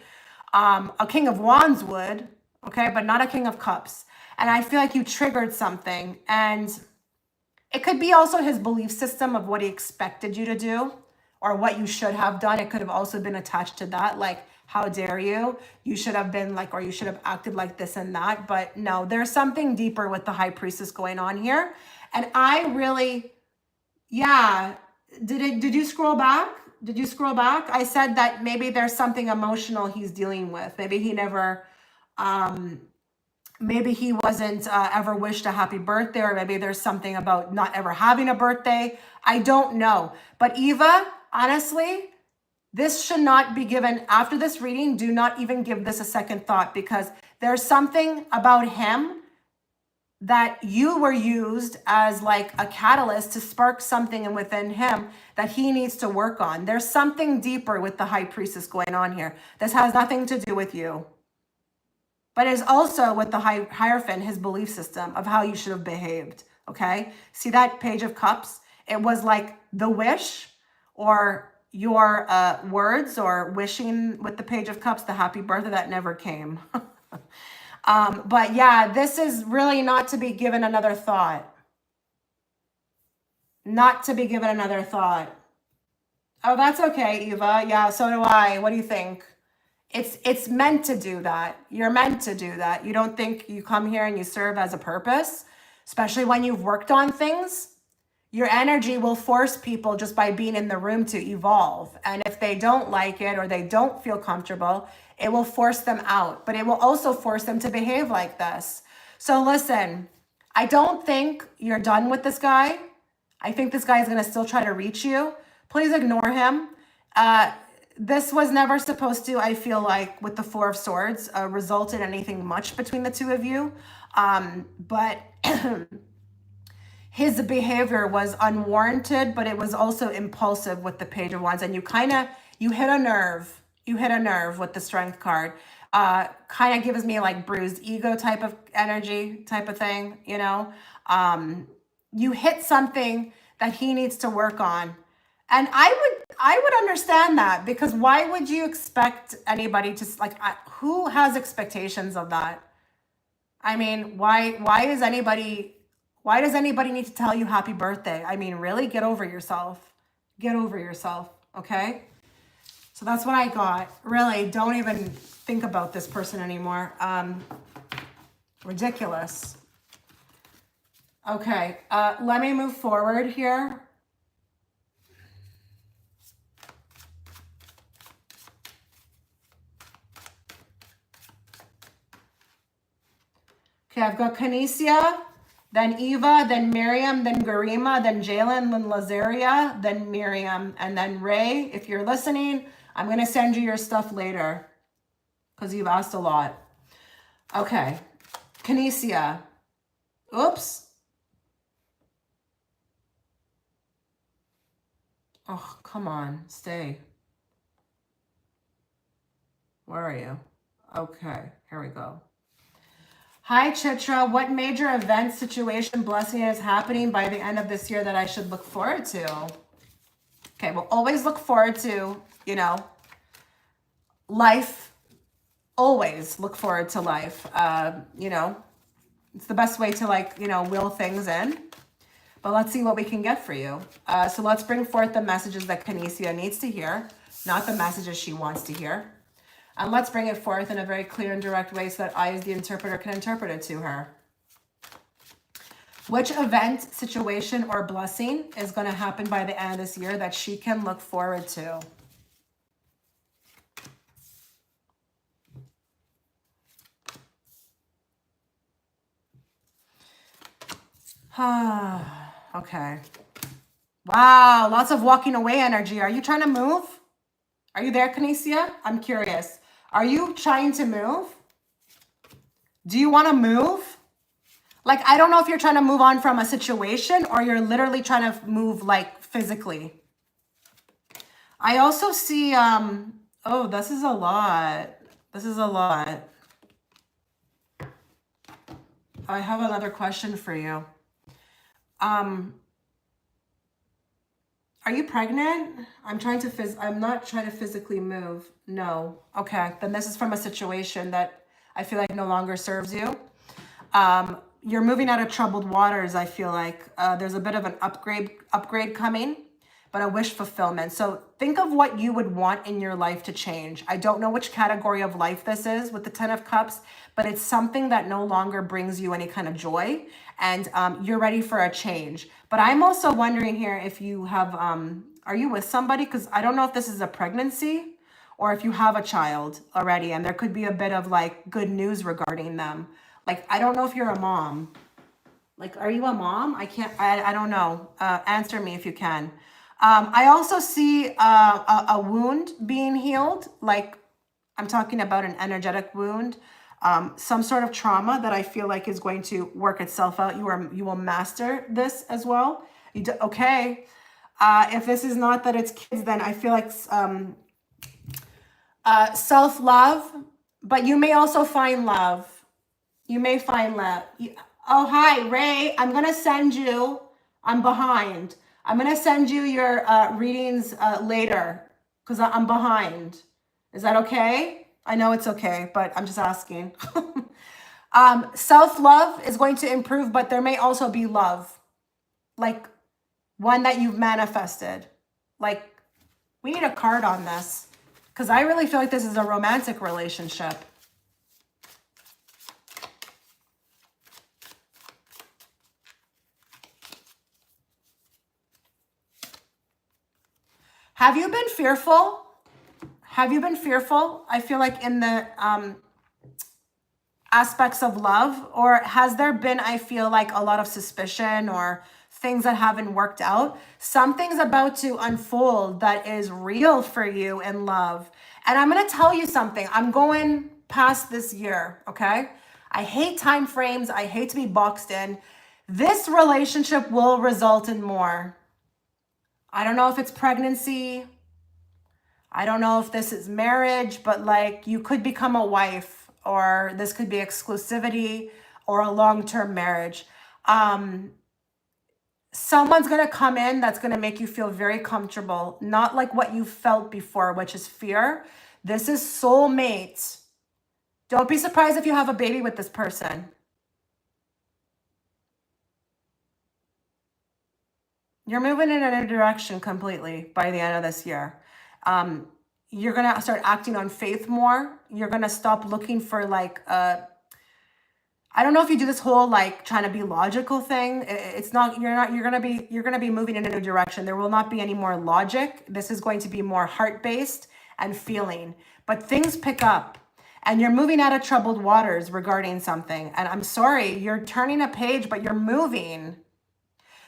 S1: A King of Wands would, okay? But not a King of Cups. And I feel like you triggered something. And it could be also his belief system of what he expected you to do or what you should have done. It could have also been attached to that. Like, how dare you? You should have been like, or you should have acted like this and that. But no, there's something deeper with the high priestess going on here. And I really, yeah, did you scroll back? Did you scroll back? I said that maybe there's something emotional he's dealing with. Maybe he never, maybe he wasn't ever wished a happy birthday, or maybe there's something about not ever having a birthday. I don't know. But Eva, honestly, this should not be given, after this reading, do not even give this a second thought, because there's something about him that you were used as like a catalyst to spark something within him that he needs to work on. There's something deeper with the high priestess going on here. This has nothing to do with you. But it's also with the Hierophant, his belief system of how you should have behaved, okay? See that Page of Cups? It was like the wish, or your words, or wishing with the Page of Cups, the happy birthday that never came. But yeah, this is really not to be given another thought. Not to be given another thought. Oh, that's okay, Eva. Yeah, so do I. What do you think? It's meant to do that. You're meant to do that. You don't think you come here and you serve as a purpose, especially when you've worked on things. Your energy will force people just by being in the room to evolve. And if they don't like it, or they don't feel comfortable, it will force them out. But it will also force them to behave like this. So listen, I don't think you're done with this guy. I think this guy is going to still try to reach you. Please ignore him. This was never supposed to, I feel like, with the Four of Swords, result in anything much between the two of you. But his behavior was unwarranted, but it was also impulsive with the Page of Wands. And you hit a nerve. You hit a nerve with the Strength card. Kind of gives me like bruised ego type of energy, type of thing, you know? You hit something that he needs to work on. And I would understand that, because why would you expect anybody to, like, who has expectations of that? I mean, why does anybody need to tell you happy birthday? I mean, really, get over yourself. Get over yourself, okay? So that's what I got. Really, don't even think about this person anymore. Ridiculous. Okay, let me move forward here. Okay, I've got Cania, then Eva, then Miriam, then Germa, then Jaylen, then Lazaria, then Miriam, and then Ray. If you're listening, I'm going to send you your stuff later, because you've asked a lot. Okay, Cania. Oops. Oh, come on, stay. Where are you? Okay, here we go. Hi, Chitra. What major event, situation, blessing is happening by the end of this year that I should look forward to? Okay, well, always look forward to, you know, life. Always look forward to life. You know, it's the best way to, like, you know, will things in. But let's see what we can get for you. So let's bring forth the messages that Cania needs to hear, not the messages she wants to hear. And let's bring it forth in a very clear and direct way so that I, as the interpreter, can interpret it to her. Which event, situation, or blessing is going to happen by the end of this year that she can look forward to? Okay. Wow, lots of walking away energy. Are you trying to move? Are you there, Cania? I'm curious. Are you trying to move? Do you want to move? Like, I don't know if you're trying to move on from a situation, or you're literally trying to move, like, physically. I also see, oh, this is a lot. This is a lot. I have another question for you. Are you pregnant? I'm not trying to physically move. No. Okay. Then this is from a situation that I feel like no longer serves you. You're moving out of troubled waters, I feel like. There's a bit of an upgrade coming. but a wish fulfillment. So think of what you would want in your life to change. I don't know which category of life this is with the 10 of Cups, but it's something that no longer brings you any kind of joy, and you're ready for a change. But I'm also wondering here if you have, are you with somebody? Because I don't know if this is a pregnancy or if you have a child already, and there could be a bit of like good news regarding them. Like, I don't know if you're a mom. Like, are you a mom? I don't know. Answer me if you can. I also see a wound being healed. Like, I'm talking about an energetic wound, some sort of trauma that I feel like is going to work itself out. You will master this as well. Okay. If this is not that it's kids, then I feel like self-love, but you may also find love. You may find love. Oh, hi, Ray. I'm going to send you, I'm behind. I'm going to send you your readings later because I'm behind. Is that okay? I know it's okay, but I'm just asking. Self-love is going to improve, but there may also be love, like one that you've manifested. Like, we need a card on this because I really feel like this is a romantic relationship. Have you been fearful? Have you been fearful? I feel like in the aspects of love, or has there been, I feel like, a lot of suspicion or things that haven't worked out? Something's about to unfold that is real for you in love. And I'm going to tell you something. I'm going past this year, okay? I hate time frames. I hate to be boxed in. This relationship will result in more. I don't know if it's pregnancy. I don't know if this is marriage, but like you could become a wife, or this could be exclusivity or a long-term marriage. Someone's going to come in that's going to make you feel very comfortable, not like what you felt before, which is fear. This is soulmates. Don't be surprised if you have a baby with this person. You're moving in a new direction completely by the end of this year. You're going to start acting on faith more. You're going to stop looking for like, I don't know if you do this whole like trying to be logical thing. It's not, you're going to be moving in a new direction. There will not be any more logic. This is going to be more heart-based and feeling, but things pick up and you're moving out of troubled waters regarding something. And I'm sorry, you're turning a page, but you're moving.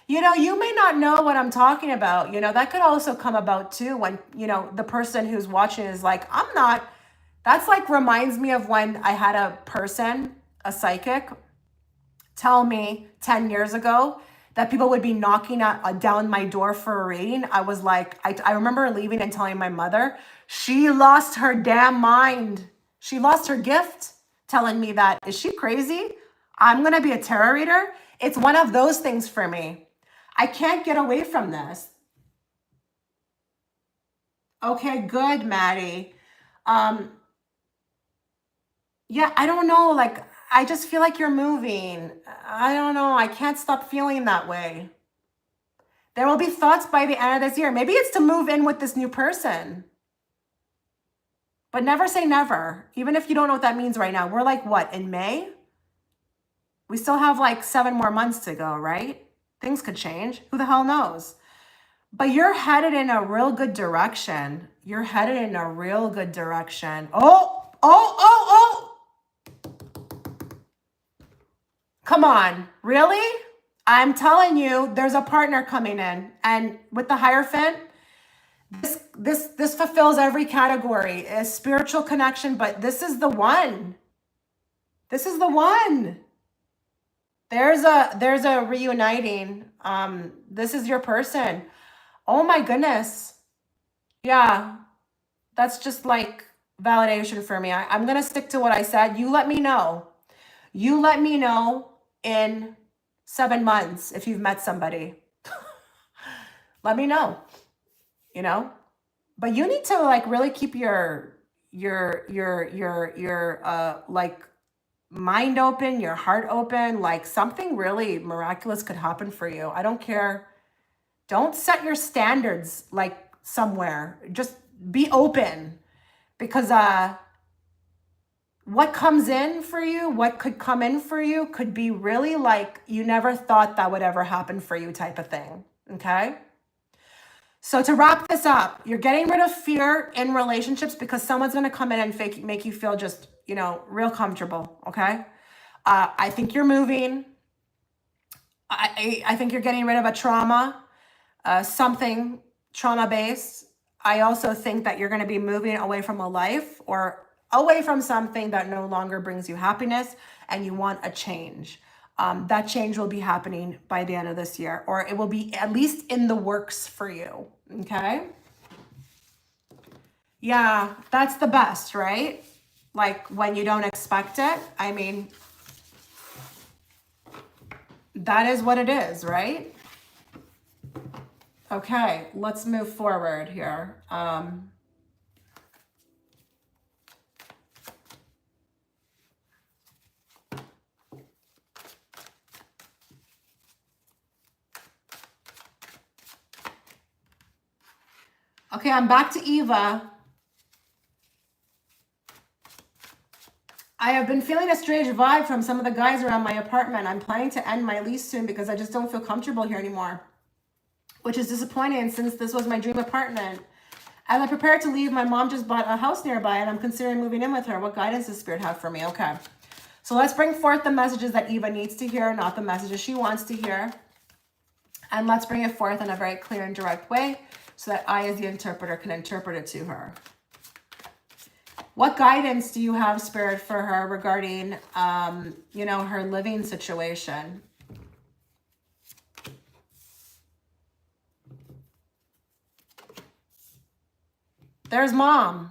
S1: You know, you may not know what I'm talking about. You know, that could also come about too when, you know, the person who's watching is like, I'm not, that's like reminds me of when I had a person, a psychic, tell me 10 years ago that people would be knocking down my door for a reading. I was like, I remember leaving and telling my mother, she lost her damn mind. She lost her gift telling me that. Is she crazy? I'm going to be a tarot reader. It's one of those things for me. I can't get away from this. Okay, good, Maddie. Yeah, I don't know. Like, I just feel like you're moving. I don't know. I can't stop feeling that way. There will be thoughts by the end of this year. Maybe it's to move in with this new person. But never say never. Even if you don't know what that means right now. We're like, what, in May? We still have like 7 more months to go, right? Things could change. Who the hell knows? But you're headed in a real good direction. You're headed in a real good direction. Oh. Come on. Really? I'm telling you, there's a partner coming in. And with the Hierophant, this fulfills every category. A spiritual connection, but this is the one. This is the one. There's a reuniting. This is your person. Oh my goodness. Yeah. That's just like validation for me. I'm going to stick to what I said. You let me know. You let me know in 7 months if you've met somebody. Let me know, you know? But you need to like really keep your like mind open, your heart open, like something really miraculous could happen for you. I don't care. Don't set your standards like somewhere. Just be open, because what comes in for you, what could come in for you could be really like you never thought that would ever happen for you type of thing. Okay? So to wrap this up, you're getting rid of fear in relationships because someone's going to come in and make you feel just, you know, real comfortable. Okay? I think you're moving. I think you're getting rid of a trauma, something trauma-based. I also think that you're going to be moving away from a life or away from something that no longer brings you happiness, and you want a change. That change will be happening by the end of this year, or it will be at least in the works for you. Okay? Yeah, that's the best, right? Like when you don't expect it. I mean, that is what it is, right? Okay, let's move forward here. Okay, I'm back to Eva. I have been feeling a strange vibe from some of the guys around my apartment. I'm planning to end my lease soon because I just don't feel comfortable here anymore, which is disappointing since this was my dream apartment. As I prepare to leave, my mom just bought a house nearby and I'm considering moving in with her. What guidance does Spirit have for me? Okay, so let's bring forth the messages that Eva needs to hear, not the messages she wants to hear. And let's bring it forth in a very clear and direct way so that I, as the interpreter, can interpret it to her. What guidance do you have, Spirit, for her regarding, you know, her living situation? There's Mom.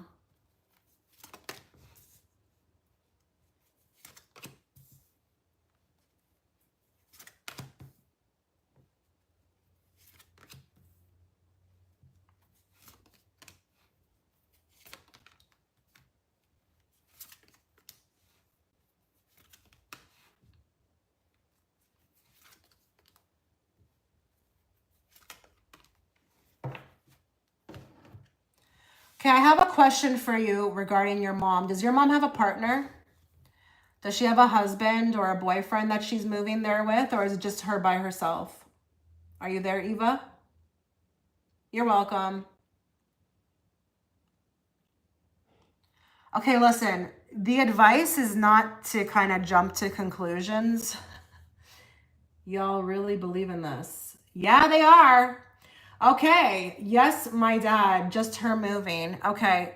S1: Okay, I have a question for you regarding your mom. Does your mom have a partner? Does she have a husband or a boyfriend that she's moving there with, or is it just her by herself? Are you there, Eva? You're welcome. Okay, listen, the advice is not to kind of jump to conclusions. Y'all really believe in this? Yeah, they are. Okay, yes, my dad, just her moving. Okay,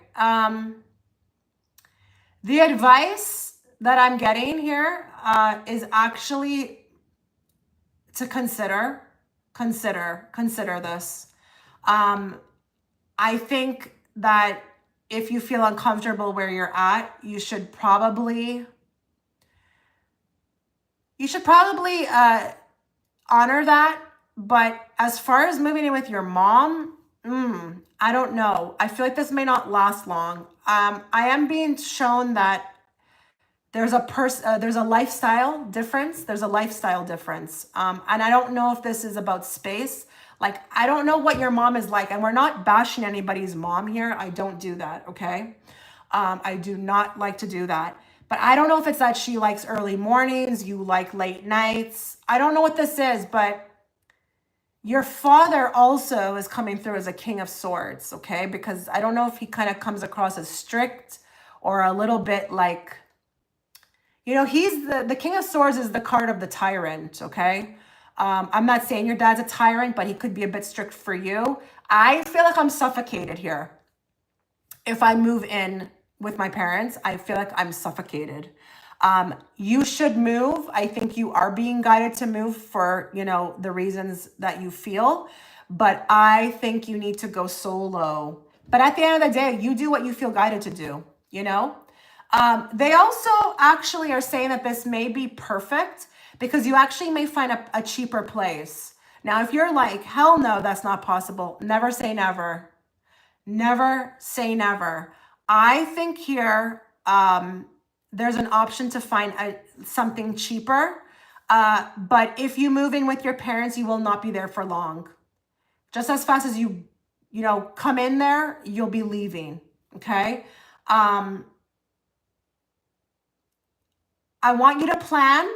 S1: the advice that I'm getting here is actually to consider this. I think that if you feel uncomfortable where you're at, you should probably honor that. But as far as moving in with your mom, I don't know. I feel like this may not last long. I am being shown that there's a lifestyle difference. There's a lifestyle difference. And I don't know if this is about space. Like, I don't know what your mom is like. And we're not bashing anybody's mom here. I don't do that, okay? I do not like to do that. But I don't know if it's that she likes early mornings, you like late nights. I don't know what this is, but your father also is coming through as a King of Swords, okay? Because I don't know if he kind of comes across as strict or a little bit like, you know, he's the King of Swords is the card of the tyrant, okay? I'm not saying your dad's a tyrant, but he could be a bit strict for you. I feel like I'm suffocated here. If I move in with my parents, I feel like I'm suffocated. You should move. I think you are being guided to move for, you know, the reasons that you feel, but I think you need to go solo. But at the end of the day, you do what you feel guided to do, you know? They also actually are saying that this may be perfect because you actually may find a cheaper place. Now, if you're like, hell no, that's not possible, never say never. Never say never. I think here, there's an option to find something cheaper. But if you move in with your parents, you will not be there for long. Just as fast as you know, come in there, you'll be leaving. Okay. I want you to plan.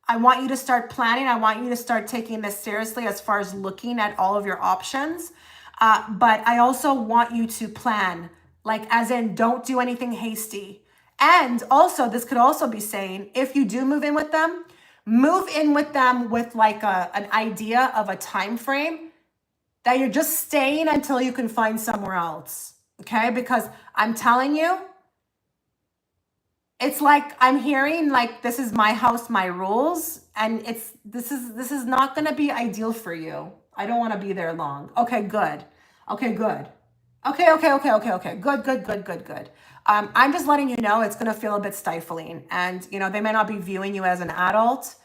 S1: I want you to start planning. I want you to start taking this seriously as far as looking at all of your options. But I also want you to plan, like as in don't do anything hasty. And also, this could also be saying, if you do move in with them, move in with them with like an idea of a time frame that you're just staying until you can find somewhere else. Okay? Because I'm telling you, it's like I'm hearing like this is my house, my rules, and this is not going to be ideal for you. I don't want to be there long. Okay, good. Okay, good. Okay. Good. I'm just letting you know it's going to feel a bit stifling, and you know they may not be viewing you as an adult.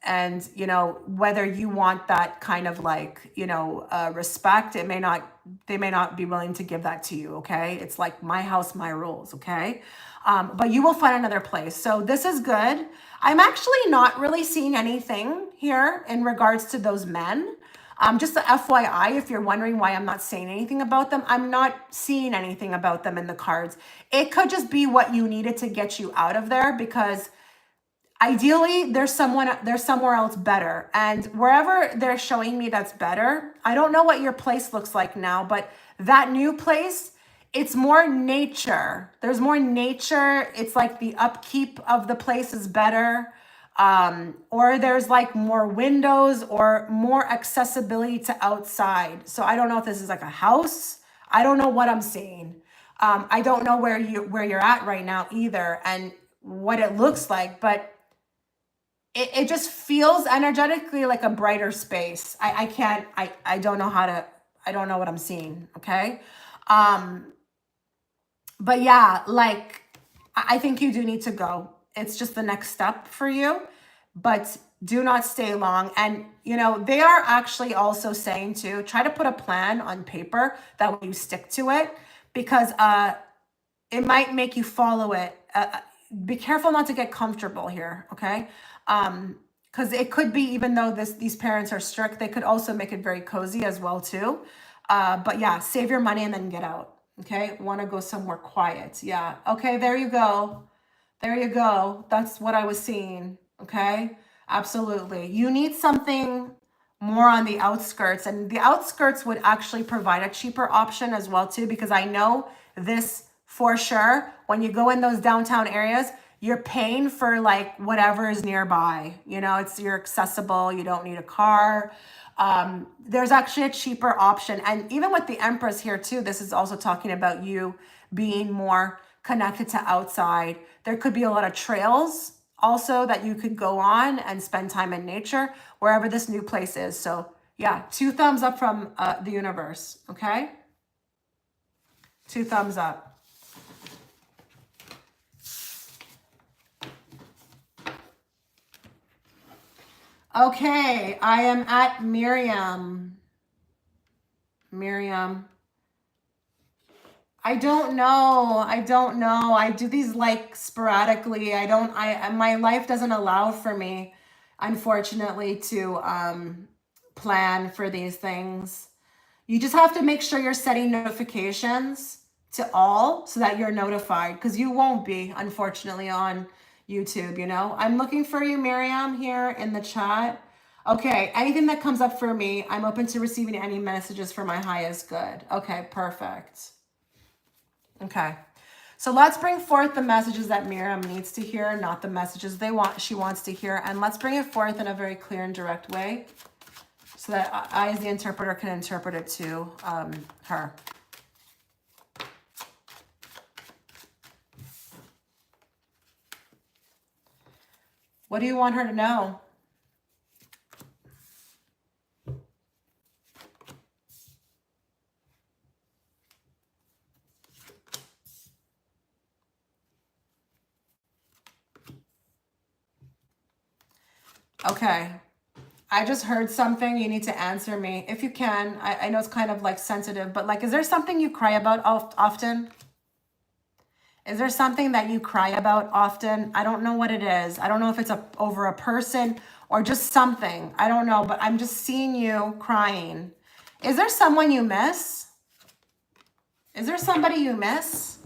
S1: And you know whether you want that kind of like respect, they may not be willing to give that to you. Okay, it's like my house, my rules. Okay, but you will find another place. So this is good. I'm actually not really seeing anything here in regards to those men. Just the FYI, if you're wondering why I'm not saying anything about them, I'm not seeing anything about them in the cards. It could just be what you needed to get you out of there, because ideally there's somewhere else better, and wherever they're showing me that's better, I don't know what your place looks like now, but that new place, it's more nature. There's more nature. It's like the upkeep of the place is better, or there's like more windows or more accessibility to outside. So I don't know if this is like a house. I don't know what I'm seeing. I don't know where you're at right now either, and what it looks like, but it just feels energetically like a brighter space. I don't know I don't know what I'm seeing. Okay. But yeah, like, I think you do need to go. It's just the next step for you, but do not stay long. And, you know, they are actually also saying to try to put a plan on paper that way you stick to it, because it might make you follow it. Be careful not to get comfortable here. Okay. Because it could be, even though these parents are strict, they could also make it very cozy as well too. But yeah, save your money and then get out. Okay, want to go somewhere quiet. Yeah. Okay, there you go. There you go. That's what I was seeing. Okay, absolutely. You need something more on the outskirts, and the outskirts would actually provide a cheaper option as well too, because I know this for sure. When you go in those downtown areas, you're paying for like whatever is nearby. You know, you're accessible. You don't need a car. There's actually a cheaper option. And even with the Empress here too, this is also talking about you being more connected to outside. There could be a lot of trails also that you could go on and spend time in nature wherever this new place is. So yeah, 2 thumbs up from the universe. Okay. 2 thumbs up. Okay, I am at Miriam. Miriam. I don't know. I do these like sporadically. My life doesn't allow for me, unfortunately, to plan for these things. You just have to make sure you're setting notifications to all so that you're notified, because you won't be, unfortunately, on YouTube, you know. I'm looking for you, Miriam, here in the chat. Okay, anything that comes up for me, I'm open to receiving any messages for my highest good. Okay, perfect. Okay, so let's bring forth the messages that Miriam needs to hear, not the messages she wants to hear, and let's bring it forth in a very clear and direct way so that I, as the interpreter, can interpret it to her. What do you want her to know? Okay, I just heard something. You need to answer me if you can. I know it's kind of like sensitive, but like, is there something you cry about often? Is there something that you cry about often? I don't know what it is. I don't know if it's over a person or just something. I don't know, but I'm just seeing you crying. Is there someone you miss? Is there somebody you miss?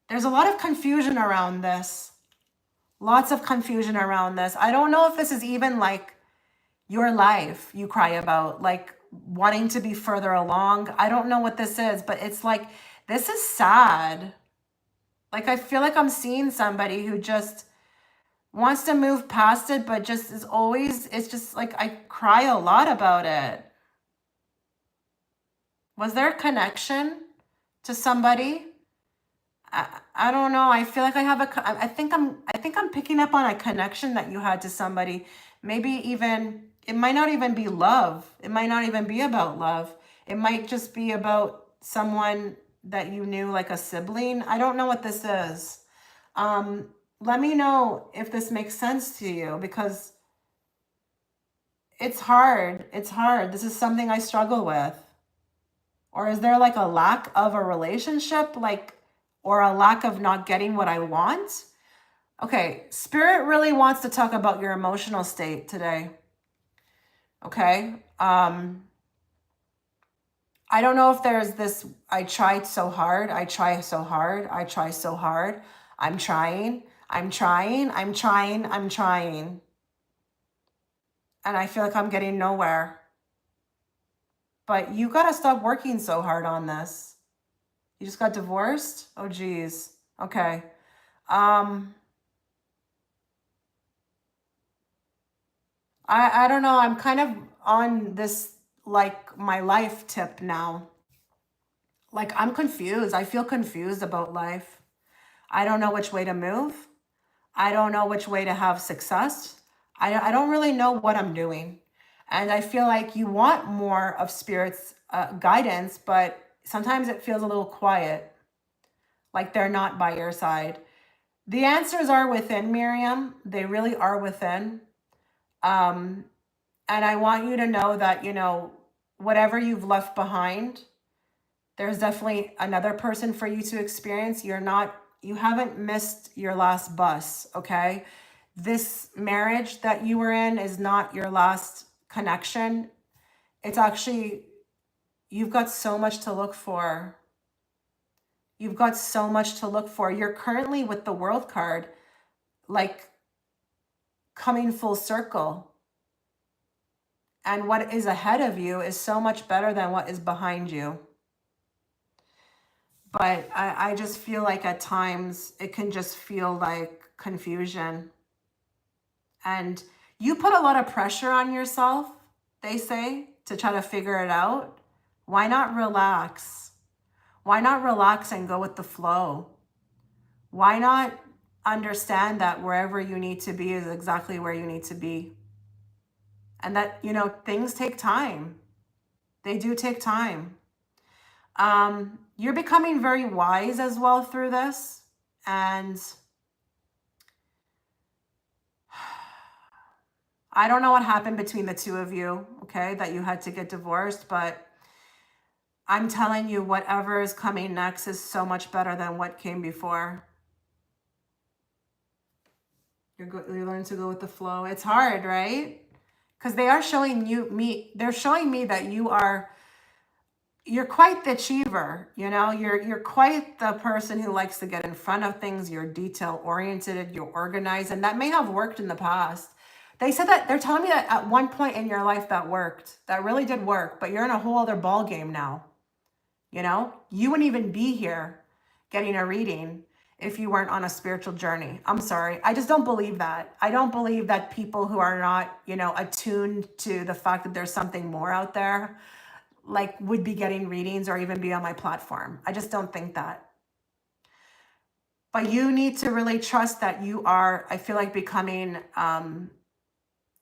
S1: There's a lot of confusion around this. Lots of confusion around this. I don't know if this is even like your life you cry about, like wanting to be further along. I don't know what this is, but it's like, this is sad. Like, I feel like I'm seeing somebody who just wants to move past it, but just is always, it's just like, I cry a lot about it. Was there a connection to somebody? I don't know. I feel like I have I think I'm picking up on a connection that you had to somebody. Maybe even, it might not even be love. It might not even be about love. It might just be about someone that you knew, like a sibling. I don't know what this is. Let me know if this makes sense to you, because it's hard. It's hard. This is something I struggle with. Or is there like a lack of a relationship, like, or a lack of not getting what I want? Okay, Spirit really wants to talk about your emotional state today. Okay. I don't know if there's this, I tried so hard, I try so hard, I try so hard, I'm trying, I'm trying, I'm trying, I'm trying. And I feel like I'm getting nowhere. But you gotta stop working so hard on this. You just got divorced? Oh, geez. Okay. I don't know. I'm kind of on this, like, my life tip now. Like, I'm confused. I feel confused about life. I don't know which way to move. I don't know which way to have success. I don't really know what I'm doing. And I feel like you want more of Spirit's guidance, but sometimes it feels a little quiet, like they're not by your side. The answers are within, Miriam. They really are within. And I want you to know that, you know, whatever you've left behind, there's definitely another person for you to experience. You haven't missed your last bus, okay? This marriage that you were in is not your last connection. It's actually, you've got so much to look for. You've got so much to look for. You're currently with the World card, like coming full circle. And what is ahead of you is so much better than what is behind you. But I just feel like at times it can just feel like confusion. And you put a lot of pressure on yourself, they say, to try to figure it out. Why not relax? Why not relax and go with the flow? Why not understand that wherever you need to be is exactly where you need to be? And that, you know, things take time. They do take time. You're becoming very wise as well through this. And I don't know what happened between the two of you, okay, that you had to get divorced, but I'm telling you, whatever is coming next is so much better than what came before. You learn to go with the flow. It's hard, right? Because they are showing they're showing me that you're quite the achiever, you know, you're quite the person who likes to get in front of things. You're detail oriented, you're organized, and that may have worked in the past. They said that, they're telling me that at one point in your life that worked, that really did work, but you're in a whole other ball game now. You know, you wouldn't even be here getting a reading if you weren't on a spiritual journey. I'm sorry. I just don't believe that. I don't believe that people who are not, you know, attuned to the fact that there's something more out there, like, would be getting readings or even be on my platform. I just don't think that. But you need to really trust that you are, I feel like, becoming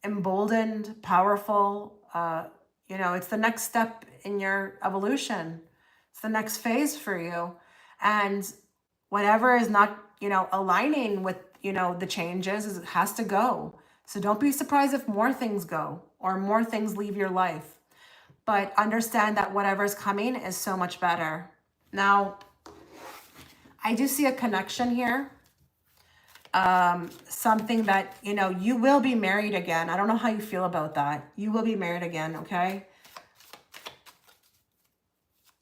S1: emboldened, powerful. You know, it's the next step in your evolution. It's the next phase for you. And whatever is not, you know, aligning with, you know, the changes, it has to go. So don't be surprised if more things go or more things leave your life. But understand that whatever's coming is so much better. Now, I do see a connection here. Something that, you know, you will be married again. I don't know how you feel about that. You will be married again, okay?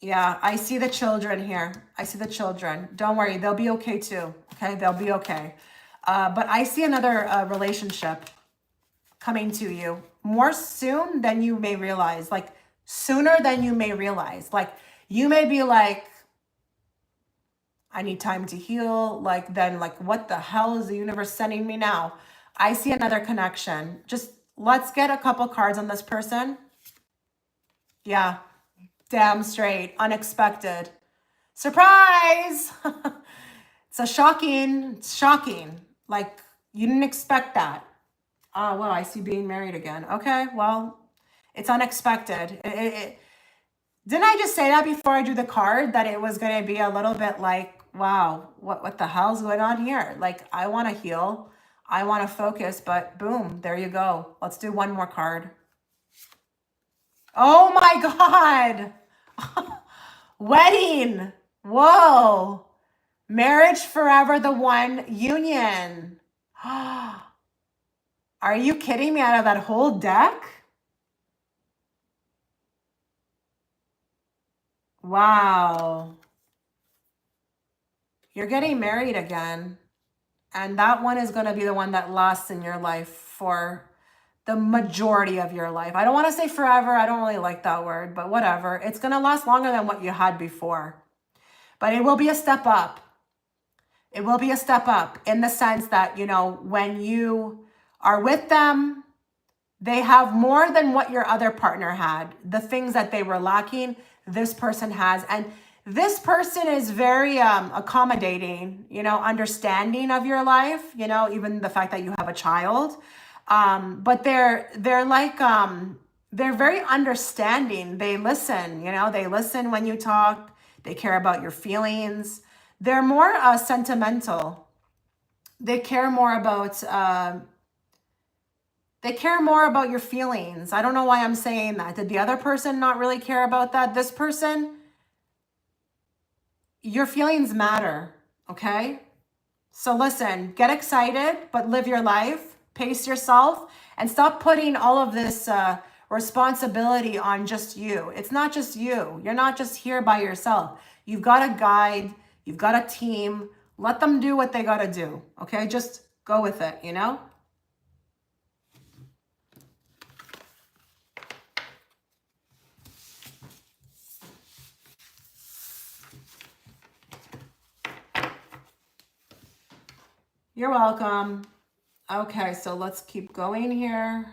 S1: Yeah, I see the children here. I see the children. Don't worry, they'll be okay too. Okay, they'll be okay. But I see another relationship coming to you more soon than you may realize. Like sooner than you may realize. Like you may be like, I need time to heal. Like then, like what the hell is the universe sending me now? I see another connection. Just let's get a couple cards on this person. Yeah, damn straight, unexpected. Surprise! It's shocking. Like you didn't expect that. Oh, well, I see being married again. Okay, well, it's unexpected. Didn't I just say that before I drew the card that it was going to be a little bit like, wow, what the hell's going on here? Like I want to heal. I want to focus, but boom, there you go. Let's do one more card. Oh my God. Wedding. Whoa. Marriage forever, the one, union. Are you kidding me out of that whole deck? Wow. You're getting married again. And that one is going to be the one that lasts in your life for the majority of your life. I don't want to say forever. I don't really like that word, but whatever. It's going to last longer than what you had before. But it will be a step up. It will be a step up in the sense that, you know, when you are with them, they have more than what your other partner had. The things that they were lacking, this person has. And this person is very accommodating, you know, understanding of your life, you know, even the fact that you have a child. But they're like, they're very understanding. They listen, you know, they listen when you talk. They care about your feelings. They're more sentimental. They care more about your feelings. I don't know why I'm saying that. Did the other person not really care about that? This person, your feelings matter, okay? So listen, get excited, but live your life, pace yourself, and stop putting all of this responsibility on just you. It's not just you. You're not just here by yourself. You've got a guide, you've got a team. Let them do what they got to do, okay? Just go with it, you know? You're welcome. Okay, so let's keep going here.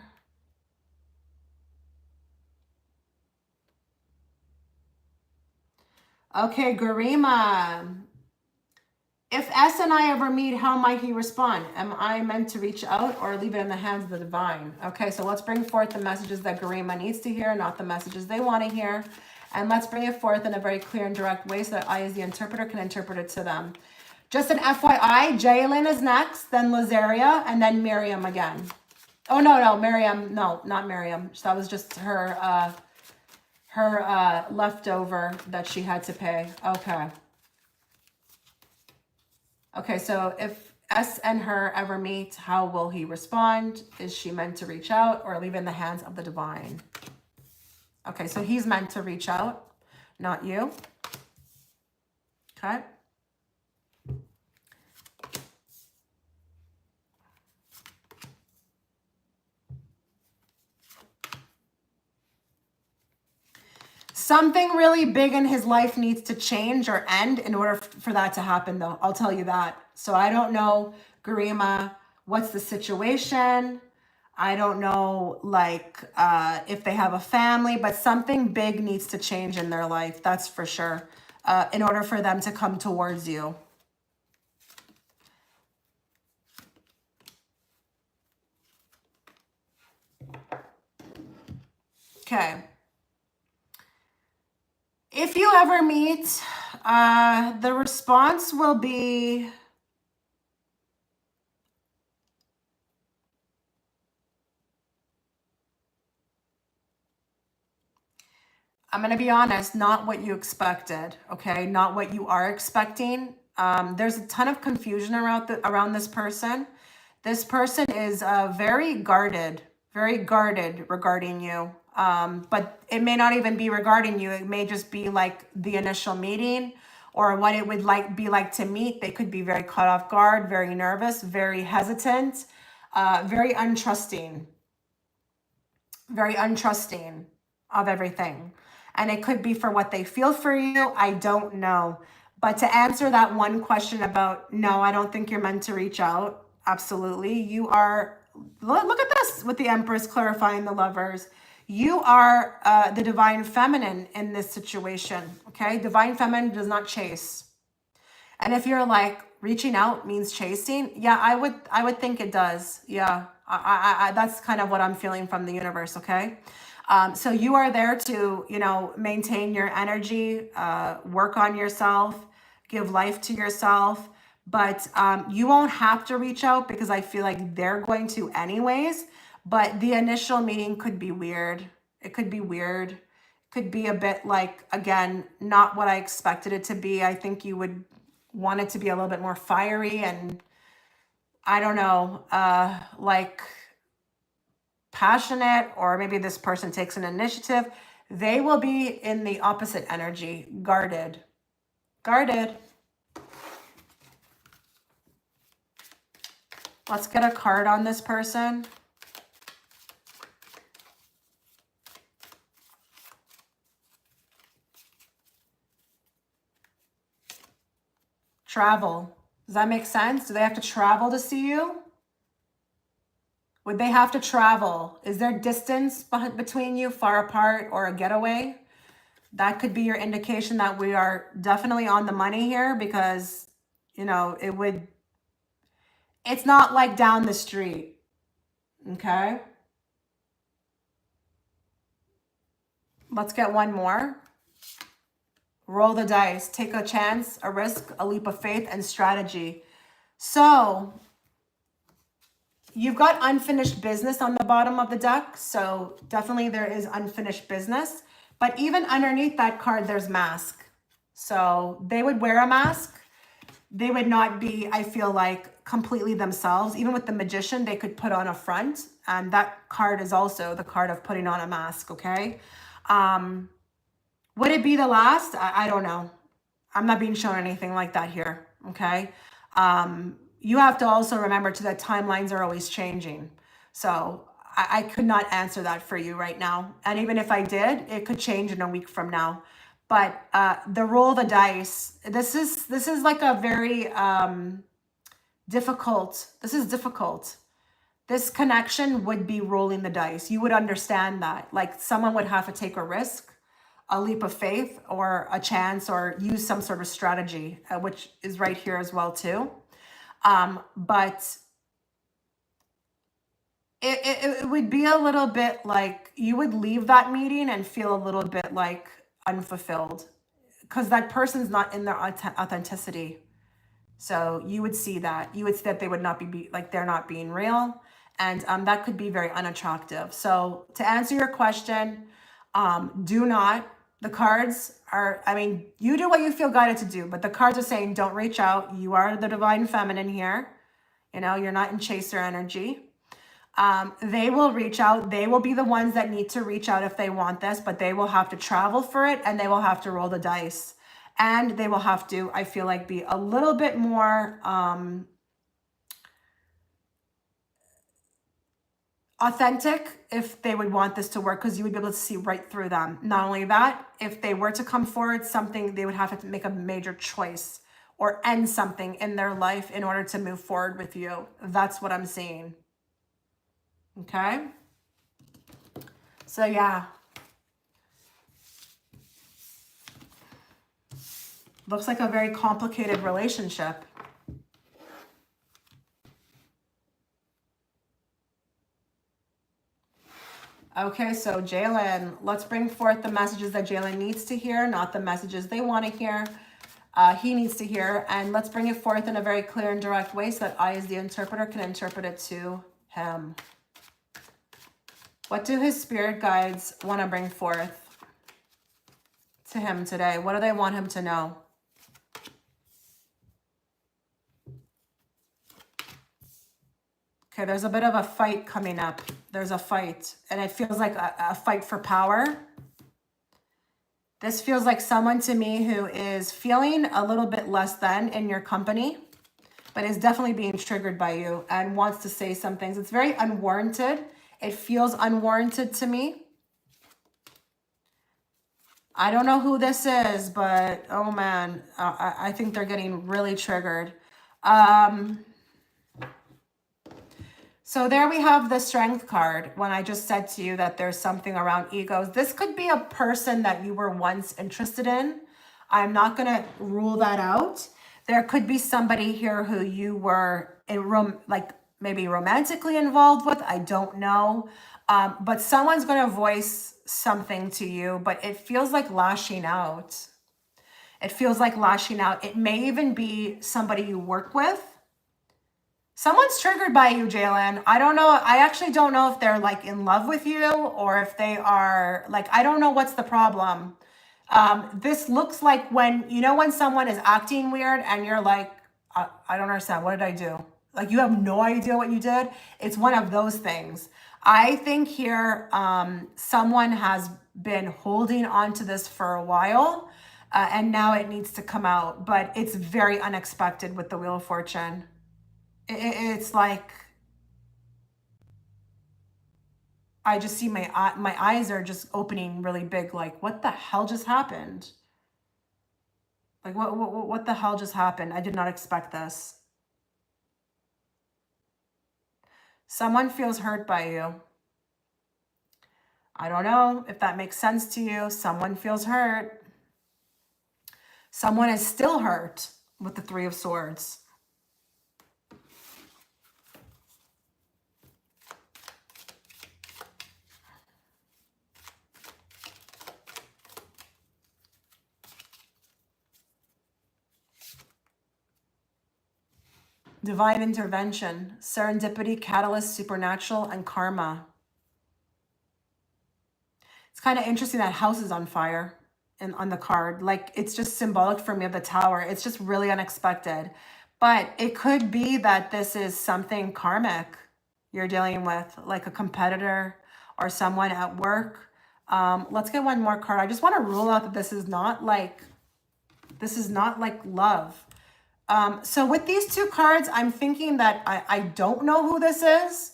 S1: Okay, Germa. If S and I ever meet, how might he respond? Am I meant to reach out or leave it in the hands of the divine? Okay, so let's bring forth the messages that Germa needs to hear, not the messages they want to hear. And let's bring it forth in a very clear and direct way so that I, as the interpreter, can interpret it to them. Just an FYI, Jaylen is next, then Lazaria, and then Miriam again. Oh, no, Miriam. No, not Miriam. That was just her leftover that she had to pay. Okay. Okay, so if S and her ever meet, how will he respond? Is she meant to reach out or leave it in the hands of the divine? Okay, so he's meant to reach out, not you. Okay. Something really big in his life needs to change or end in order for that to happen, though. I'll tell you that. So I don't know, Germa, what's the situation? I don't know, like, if they have a family, but something big needs to change in their life. That's for sure, in order for them to come towards you. Okay. If you ever meet, the response will be, I'm going to be honest, not what you expected, okay? Not what you are expecting. There's a ton of confusion around this person. This person is very guarded, very guarded regarding you. But it may not even be regarding you. It may just be like the initial meeting or what it would be like to meet. They could be very caught off guard, very nervous, very hesitant, very untrusting of everything. And it could be for what they feel for you. I don't know. But to answer that one question about, no, I don't think you're meant to reach out. Absolutely. You are, look at this with the Empress clarifying the Lovers. You are the divine feminine in this situation. Okay. Divine feminine does not chase. And if you're like reaching out means chasing, yeah, I would think it does. Yeah. That's kind of what I'm feeling from the universe. Okay. So you are there to, you know, maintain your energy, work on yourself, give life to yourself, but you won't have to reach out because I feel like they're going to anyways, but the initial meeting could be weird. It could be weird. Could be a bit like, again, not what I expected it to be. I think you would want it to be a little bit more fiery and I don't know, like passionate, or maybe this person takes an initiative. They will be in the opposite energy, guarded. Let's get a card on this person. Travel. Does that make sense? Do they have to travel to see you? Would they have to travel? Is there distance between you, far apart, or a getaway? That could be your indication that we are definitely on the money here because, you know, it's not like down the street. Okay. Let's get one more. Roll the dice. Take a chance, a risk, a leap of faith, and strategy. So you've got unfinished business on the bottom of the deck. So definitely there is unfinished business. But even underneath that card, there's mask. So they would wear a mask. They would not be, I feel like, completely themselves. Even with the Magician, they could put on a front. And that card is also the card of putting on a mask, okay? Would it be the last? I don't know. I'm not being shown anything like that here, okay? You have to also remember too that timelines are always changing. So I could not answer that for you right now. And even if I did, it could change in a week from now. But the roll the dice, this is like a very difficult. This connection would be rolling the dice. You would understand that. Like someone would have to take a risk, a leap of faith, or a chance, or use some sort of strategy, which is right here as well too. But it would be a little bit like you would leave that meeting and feel a little bit like unfulfilled because that person's not in their authenticity. So you would see that. You would see that they would not be like they're not being real. And that could be very unattractive. So to answer your question, do not. The cards are, I mean, you do what you feel guided to do, but the cards are saying don't reach out. You are the divine feminine here. You know, you're not in chaser energy. They will reach out. They will be the ones that need to reach out if they want this, but they will have to travel for it and they will have to roll the dice. And they will have to, I feel like, be a little bit more authentic if they would want this to work, because you would be able to see right through them. Not only that, if they were to come forward, something they would have to make a major choice or end something in their life in order to move forward with you. That's what I'm seeing. Okay? So yeah. Looks like a very complicated relationship. Okay, so Jaylen, let's bring forth the messages that Jaylen needs to hear, not the messages they want to hear. He needs to hear, and let's bring it forth in a very clear and direct way so that I, as the interpreter, can interpret it to him. What do his spirit guides want to bring forth to him today? What do they want him to know? Okay, there's a bit of a fight coming up. There's a fight, and it feels like a fight for power. This feels like someone to me who is feeling a little bit less than in your company, but is definitely being triggered by you and wants to say some things. It's very unwarranted. It feels unwarranted to me. I don't know who this is, but oh man, I think they're getting really triggered. So there we have the Strength card when I just said to you that there's something around egos. This could be a person that you were once interested in. I'm not going to rule that out. There could be somebody here who you were like maybe romantically involved with. I don't know. But someone's going to voice something to you, but it feels like lashing out. It feels like lashing out. It may even be somebody you work with. Someone's triggered by you, Jaylen. I don't know. I actually don't know if they're like in love with you or if they are like, I don't know what's the problem. This looks like when, you know, when someone is acting weird and you're like, I don't understand. What did I do? Like you have no idea what you did. It's one of those things. I think here, someone has been holding on to this for a while and now it needs to come out, but it's very unexpected with the Wheel of Fortune. It's like, I just see my eyes are just opening really big. Like, what the hell just happened? Like, what the hell just happened? I did not expect this. Someone feels hurt by you. I don't know if that makes sense to you. Someone feels hurt. Someone is still hurt with the Three of Swords. Divine intervention, serendipity, catalyst, supernatural, and karma. It's kind of interesting that house is on fire and on the card. Like, it's just symbolic for me of the Tower. It's just really unexpected. But it could be that this is something karmic you're dealing with, like a competitor or someone at work. Let's get one more card. I just want to rule out that this is not like love. So with these two cards, I'm thinking that I don't know who this is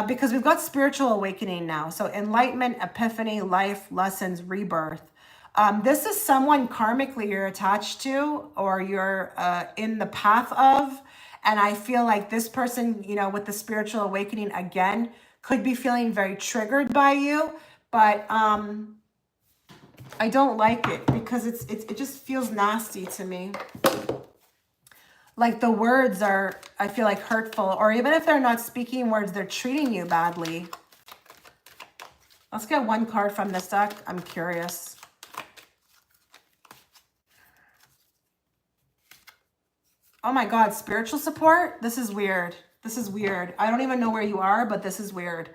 S1: because we've got spiritual awakening now. So enlightenment, epiphany, life, lessons, rebirth. This is someone karmically you're attached to or you're in the path of. And I feel like this person, you know, with the spiritual awakening again, could be feeling very triggered by you. But I don't like it because it just feels nasty to me. Like the words are, I feel like hurtful, or even if they're not speaking words, they're treating you badly. Let's get one card from this deck. I'm curious. Oh my God, spiritual support? This is weird. This is weird. I don't even know where you are, but this is weird.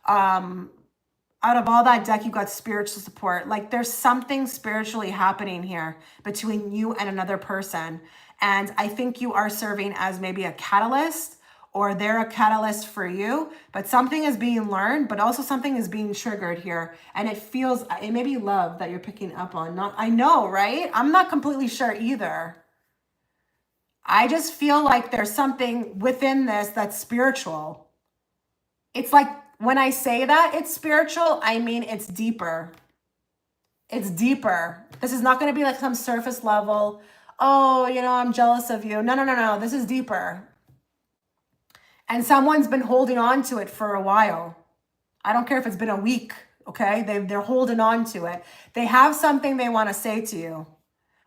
S1: Out of all that deck, you got spiritual support. Like there's something spiritually happening here between you and another person. And I think you are serving as maybe a catalyst or they're a catalyst for you, but something is being learned, but also something is being triggered here. And it feels, it may be love that you're picking up on. Not, I know, right? I'm not completely sure either. I just feel like there's something within this that's spiritual. It's like, when I say that it's spiritual, I mean it's deeper. It's deeper. This is not going to be like some surface level, oh, you know, I'm jealous of you. No, no, no, no. This is deeper. And someone's been holding on to it for a while. I don't care if it's been a week, okay? They're holding on to it. They have something they want to say to you.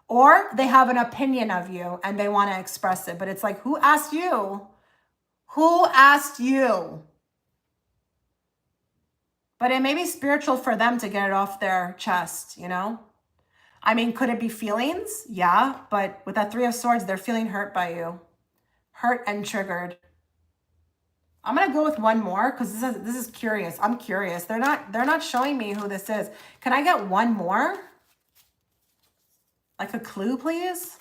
S1: Or they have an opinion of you and they want to express it. But it's like, who asked you? Who asked you? But it may be spiritual for them to get it off their chest, you know? I mean, could it be feelings? Yeah, but with that Three of Swords, they're feeling hurt by you. Hurt and triggered. I'm going to go with one more because this is curious. I'm curious. They're not showing me who this is. Can I get one more? Like a clue, please?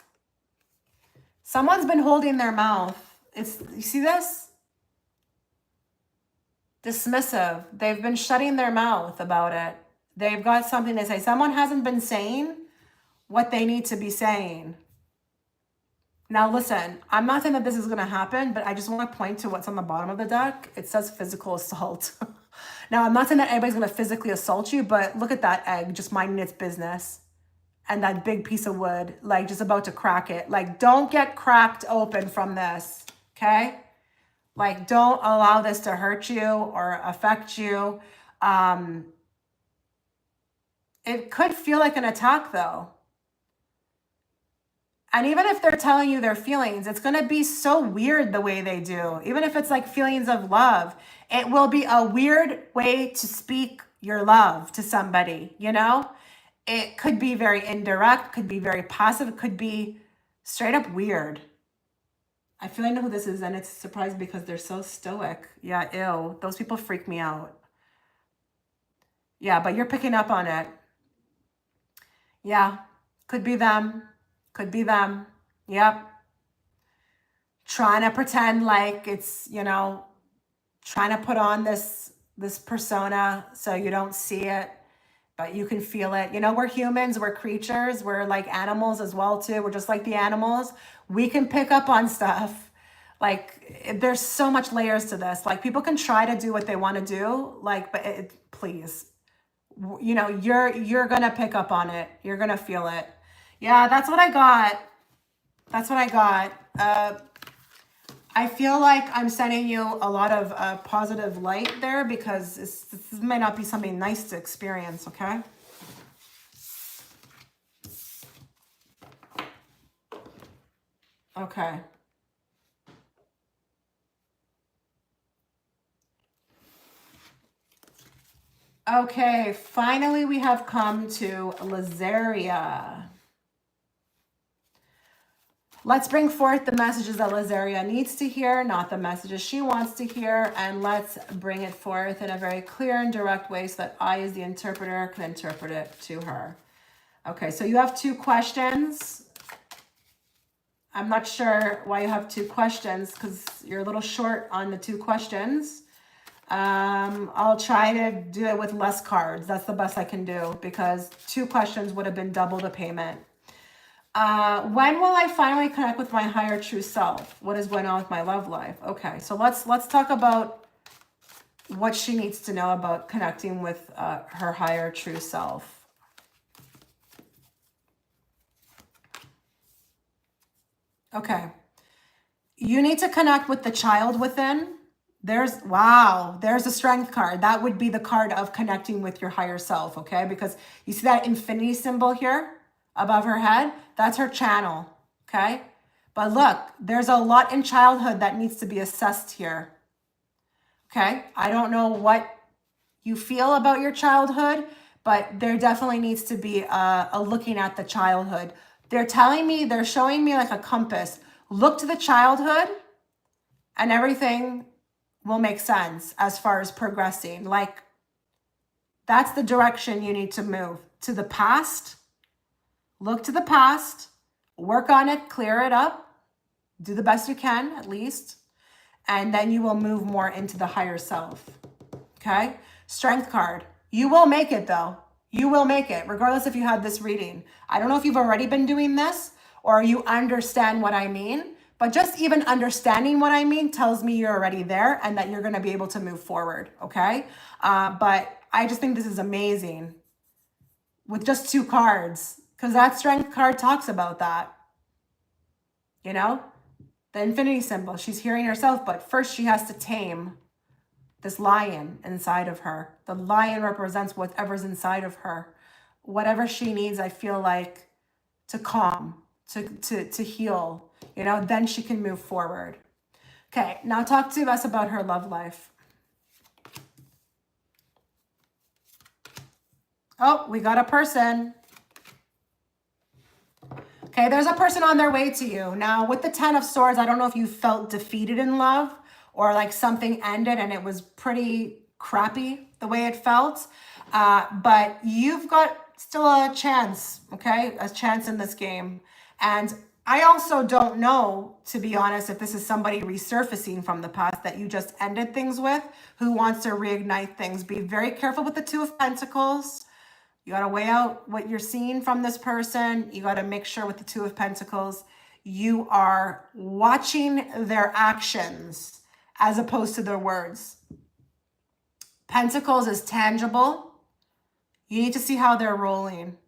S1: Someone's been holding their mouth. You see this? dismissive. They've been shutting their mouth about it. They've got something to say. Someone hasn't been saying what they need to be saying. Now, listen, I'm not saying that this is going to happen, but I just want to point to what's on the bottom of the deck. It says physical assault. Now, I'm not saying that anybody's going to physically assault you, but look at that egg just minding its business. And that big piece of wood, like just about to crack it. Like, don't get cracked open from this, okay? Like, don't allow this to hurt you or affect you. It could feel like an attack, though. And even if they're telling you their feelings, it's going to be so weird the way they do. Even if it's like feelings of love, it will be a weird way to speak your love to somebody, you know? It could be very indirect, could be very passive, could be straight up weird. I feel I know who this is, and it's a surprise because they're so stoic. Yeah, ew. Those people freak me out. Yeah, but you're picking up on it. Yeah, could be them. Could be them. Yep. Trying to pretend like it's, you know, trying to put on this persona so you don't see it, but you can feel it. You know, we're humans, we're creatures, we're like animals as well too. We're just like the animals. We can pick up on stuff. Like, there's so much layers to this. Like, people can try to do what they want to do, like, but please, you know, you're gonna pick up on it. You're gonna feel it. Yeah, that's what I got. That's what I got. I feel like I'm sending you a lot of positive light there because this might not be something nice to experience, okay? Okay. Okay, finally we have come to Lazaria. Let's bring forth the messages that Lazaria needs to hear, not the messages she wants to hear, and let's bring it forth in a very clear and direct way so that I, as the interpreter, can interpret it to her. Okay, so you have 2 questions. I'm not sure why you have 2 questions because you're a little short on the 2 questions. I'll try to do it with less cards. That's the best I can do because 2 questions would have been double the payment. When will I finally connect with my higher true self? What is going on with my love life? Okay, so let's talk about what she needs to know about connecting with her higher true self. Okay, you need to connect with the child within. There's a strength card. That would be the card of connecting with your higher self, okay? Because you see that infinity symbol here above her head? That's her channel, okay? But look, there's a lot in childhood that needs to be assessed here, okay? I don't know what you feel about your childhood, but there definitely needs to be a looking at the childhood. They're showing me like a compass. Look to the childhood and everything will make sense as far as progressing. Like, that's the direction you need to move. To the past, look to the past, work on it, clear it up, do the best you can at least, and then you will move more into the higher self, okay? Strength card. You will make it though. You will make it, regardless if you had this reading. I don't know if you've already been doing this or you understand what I mean, but just even understanding what I mean tells me you're already there and that you're going to be able to move forward, okay? But I just think this is amazing with just 2 cards because that strength card talks about that, you know? The infinity symbol, she's hearing herself, but first she has to tame this lion inside of her. The lion represents whatever's inside of her. Whatever she needs, I feel like, to calm, to heal, you know, then she can move forward. Okay, now talk to us about her love life. Oh, we got a person. Okay, there's a person on their way to you. Now, with the 10 of Swords, I don't know if you felt defeated in love or like something ended and it was pretty crappy the way it felt. But you've got still a chance, okay? A chance in this game. And I also don't know, to be honest, if this is somebody resurfacing from the past that you just ended things with, who wants to reignite things. Be very careful with the Two of Pentacles. You got to weigh out what you're seeing from this person. You got to make sure with the Two of Pentacles, you are watching their actions as opposed to their words. Pentacles is tangible. You need to see how they're rolling.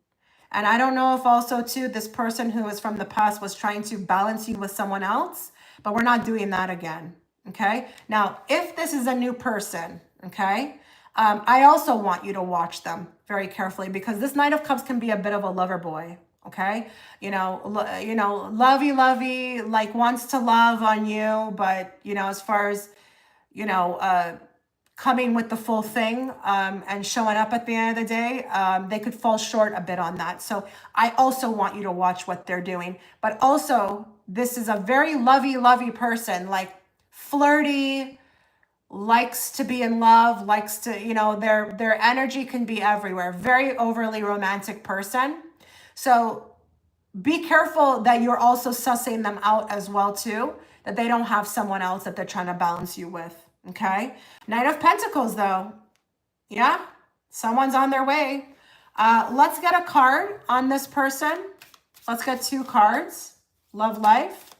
S1: And I don't know if also too, this person who is from the past was trying to balance you with someone else, but we're not doing that again. Okay. Now, if this is a new person, okay, I also want you to watch them very carefully, because this Knight of Cups can be a bit of a lover boy. Okay. Lovey, like wants to love on you, but as far as, coming with the full thing and showing up at the end of the day, they could fall short a bit on that. So I also want you to watch what they're doing. But also, this is a very lovey person, like flirty, likes to be in love, likes to, their energy can be everywhere. Very overly romantic person. So be careful that you're also sussing them out as well too, that they don't have someone else that they're trying to balance you with. Okay. Knight of Pentacles though. Yeah. Someone's on their way. Let's get a card on this person. Let's get 2 cards. Love life.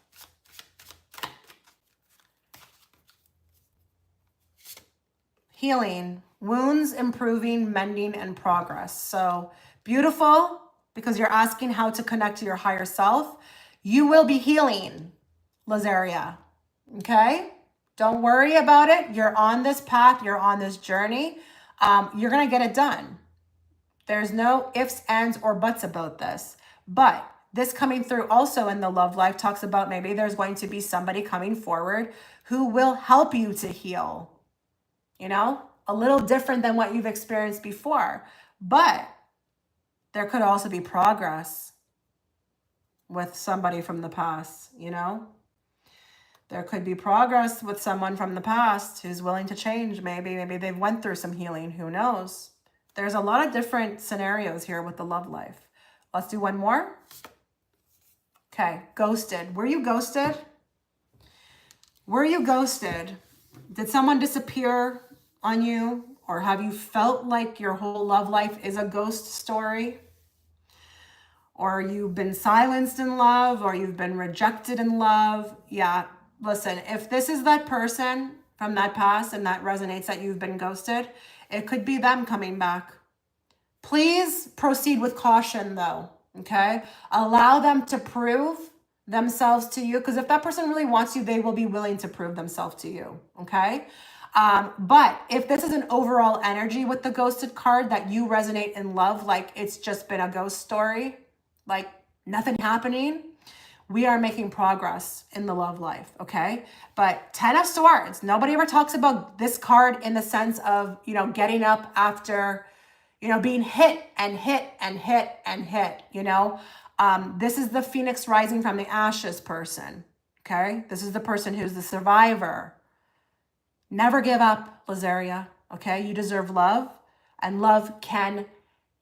S1: Healing, wounds, improving, mending, and progress. So beautiful, because you're asking how to connect to your higher self. You will be healing, Lazaria. Okay. Don't worry about it. You're on this path. You're on this journey. You're going to get it done. There's no ifs, ands, or buts about this. But this coming through also in the love life talks about maybe there's going to be somebody coming forward who will help you to heal. A little different than what you've experienced before. But there could also be progress with somebody from the past, There could be progress with someone from the past who's willing to change. Maybe they've went through some healing. Who knows? There's a lot of different scenarios here with the love life. Let's do one more. Okay, ghosted. Were you ghosted? Were you ghosted? Did someone disappear on you? Or have you felt like your whole love life is a ghost story? Or you've been silenced in love, or you've been rejected in love? Yeah. Listen, if this is that person from that past and that resonates that you've been ghosted, it could be them coming back. Please proceed with caution though, okay? Allow them to prove themselves to you, because if that person really wants you, they will be willing to prove themselves to you, okay? But if this is an overall energy with the ghosted card that you resonate in love, like it's just been a ghost story, like nothing happening, we are making progress in the love life, okay? But 10 of Swords, nobody ever talks about this card in the sense of, getting up after, being hit and hit and hit and hit, This is the Phoenix rising from the ashes person, okay? This is the person who's the survivor. Never give up, Lazaria, okay? You deserve love, and love can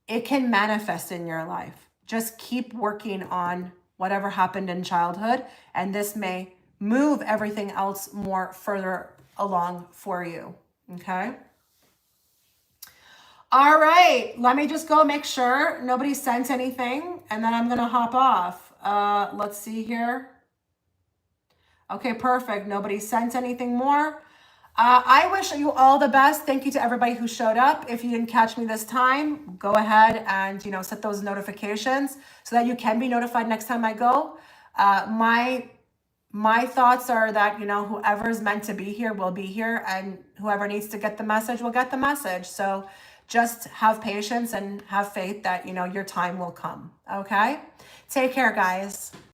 S1: manifest in your life. Just keep working on whatever happened in childhood, and this may move everything else more further along for you, okay? All right, let me just go make sure nobody sent anything, and then I'm gonna hop off. Let's see here. Okay, perfect. Nobody sent anything more. I wish you all the best. Thank you to everybody who showed up. If you didn't catch me this time, go ahead and, set those notifications so that you can be notified next time I go. My thoughts are that, whoever's meant to be here will be here, and whoever needs to get the message will get the message. So just have patience and have faith that, your time will come. Okay? Take care, guys.